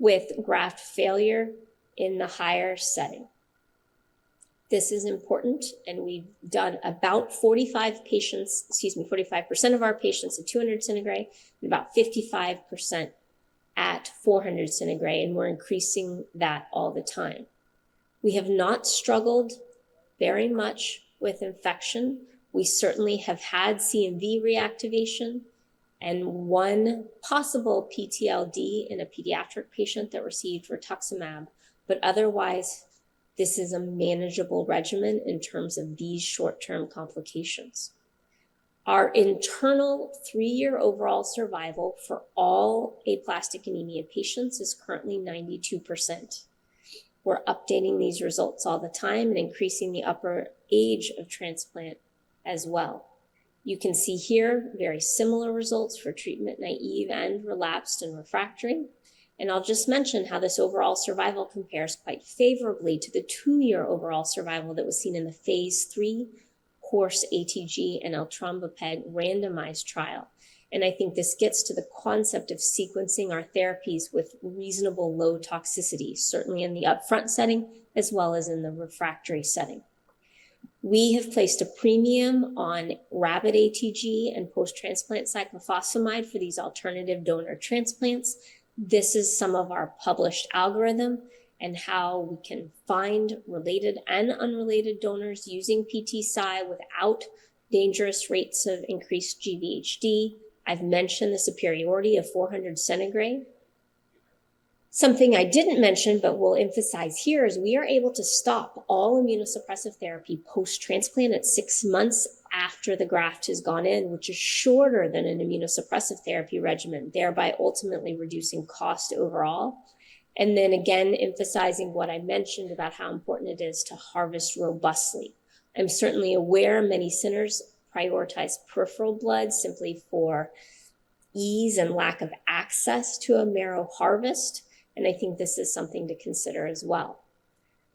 with graft failure in the higher setting. This is important, and we've done about 45% of our patients at 200 centigrade and about 55% at 400 centigrade, and we're increasing that all the time. We have not struggled very much with infection. We certainly have had CMV reactivation and one possible PTLD in a pediatric patient that received rituximab, but otherwise, this is a manageable regimen in terms of these short-term complications. Our internal 3-year overall survival for all aplastic anemia patients is currently 92%. We're updating these results all the time and increasing the upper age of transplant as well. You can see here very similar results for treatment naive and relapsed and refractory. And I'll just mention how this overall survival compares quite favorably to the 2-year overall survival that was seen in the phase 3 HORSE ATG and eltrombopag randomized trial. And I think this gets to the concept of sequencing our therapies with reasonable low toxicity, certainly in the upfront setting, as well as in the refractory setting. We have placed a premium on rapid ATG and post-transplant cyclophosphamide for these alternative donor transplants. This is some of our published algorithm and how we can find related and unrelated donors using PT-Cy without dangerous rates of increased GVHD. I've mentioned the superiority of 400 centigrade. Something I didn't mention, but will emphasize here, is we are able to stop all immunosuppressive therapy post-transplant at 6 months after the graft has gone in, which is shorter than an immunosuppressive therapy regimen, thereby ultimately reducing cost overall. And then again, emphasizing what I mentioned about how important it is to harvest robustly. I'm certainly aware many centers prioritize peripheral blood simply for ease and lack of access to a marrow harvest. And I think this is something to consider as well.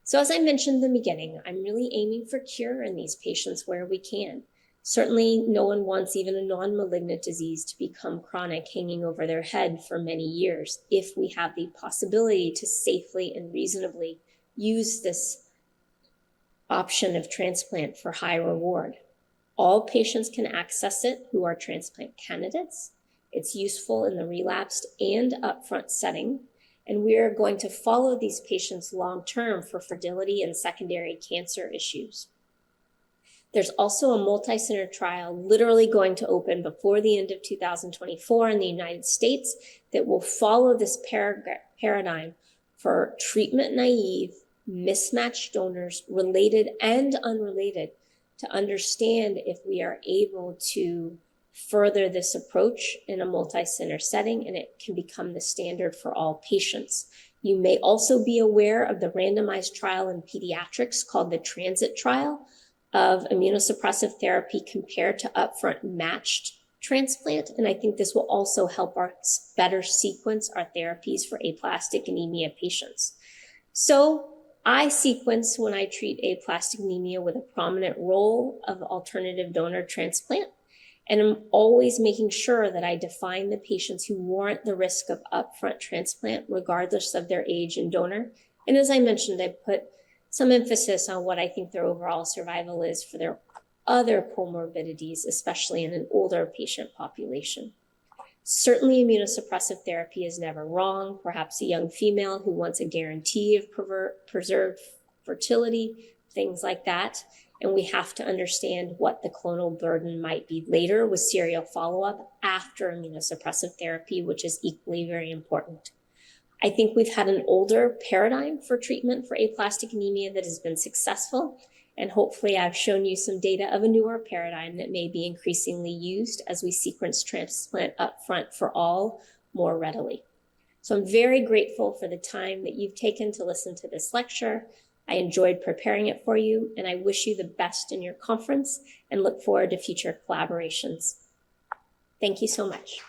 So as I mentioned in the beginning, I'm really aiming for cure in these patients where we can. Certainly, no one wants even a non-malignant disease to become chronic, hanging over their head for many years, if we have the possibility to safely and reasonably use this option of transplant for high reward. All patients can access it who are transplant candidates. It's useful in the relapsed and upfront setting. And we are going to follow these patients long-term for fertility and secondary cancer issues. There's also a multi-center trial literally going to open before the end of 2024 in the United States that will follow this paradigm for treatment-naive, mismatched donors, related and unrelated, to understand if we are able to further this approach in a multi-center setting, and it can become the standard for all patients. You may also be aware of the randomized trial in pediatrics called the Transit trial of immunosuppressive therapy compared to upfront matched transplant. And I think this will also help us better sequence our therapies for aplastic anemia patients. So I sequence when I treat aplastic anemia with a prominent role of alternative donor transplant. And I'm always making sure that I define the patients who warrant the risk of upfront transplant, regardless of their age and donor. And as I mentioned, I put some emphasis on what I think their overall survival is for their other comorbidities, especially in an older patient population. Certainly, immunosuppressive therapy is never wrong. Perhaps a young female who wants a guarantee of preserved fertility, things like that. And we have to understand what the clonal burden might be later with serial follow-up after immunosuppressive therapy, which is equally very important. I think we've had an older paradigm for treatment for aplastic anemia that has been successful. And hopefully I've shown you some data of a newer paradigm that may be increasingly used as we sequence transplant upfront for all more readily. So I'm very grateful for the time that you've taken to listen to this lecture. I enjoyed preparing it for you, and I wish you the best in your conference and look forward to future collaborations. Thank you so much.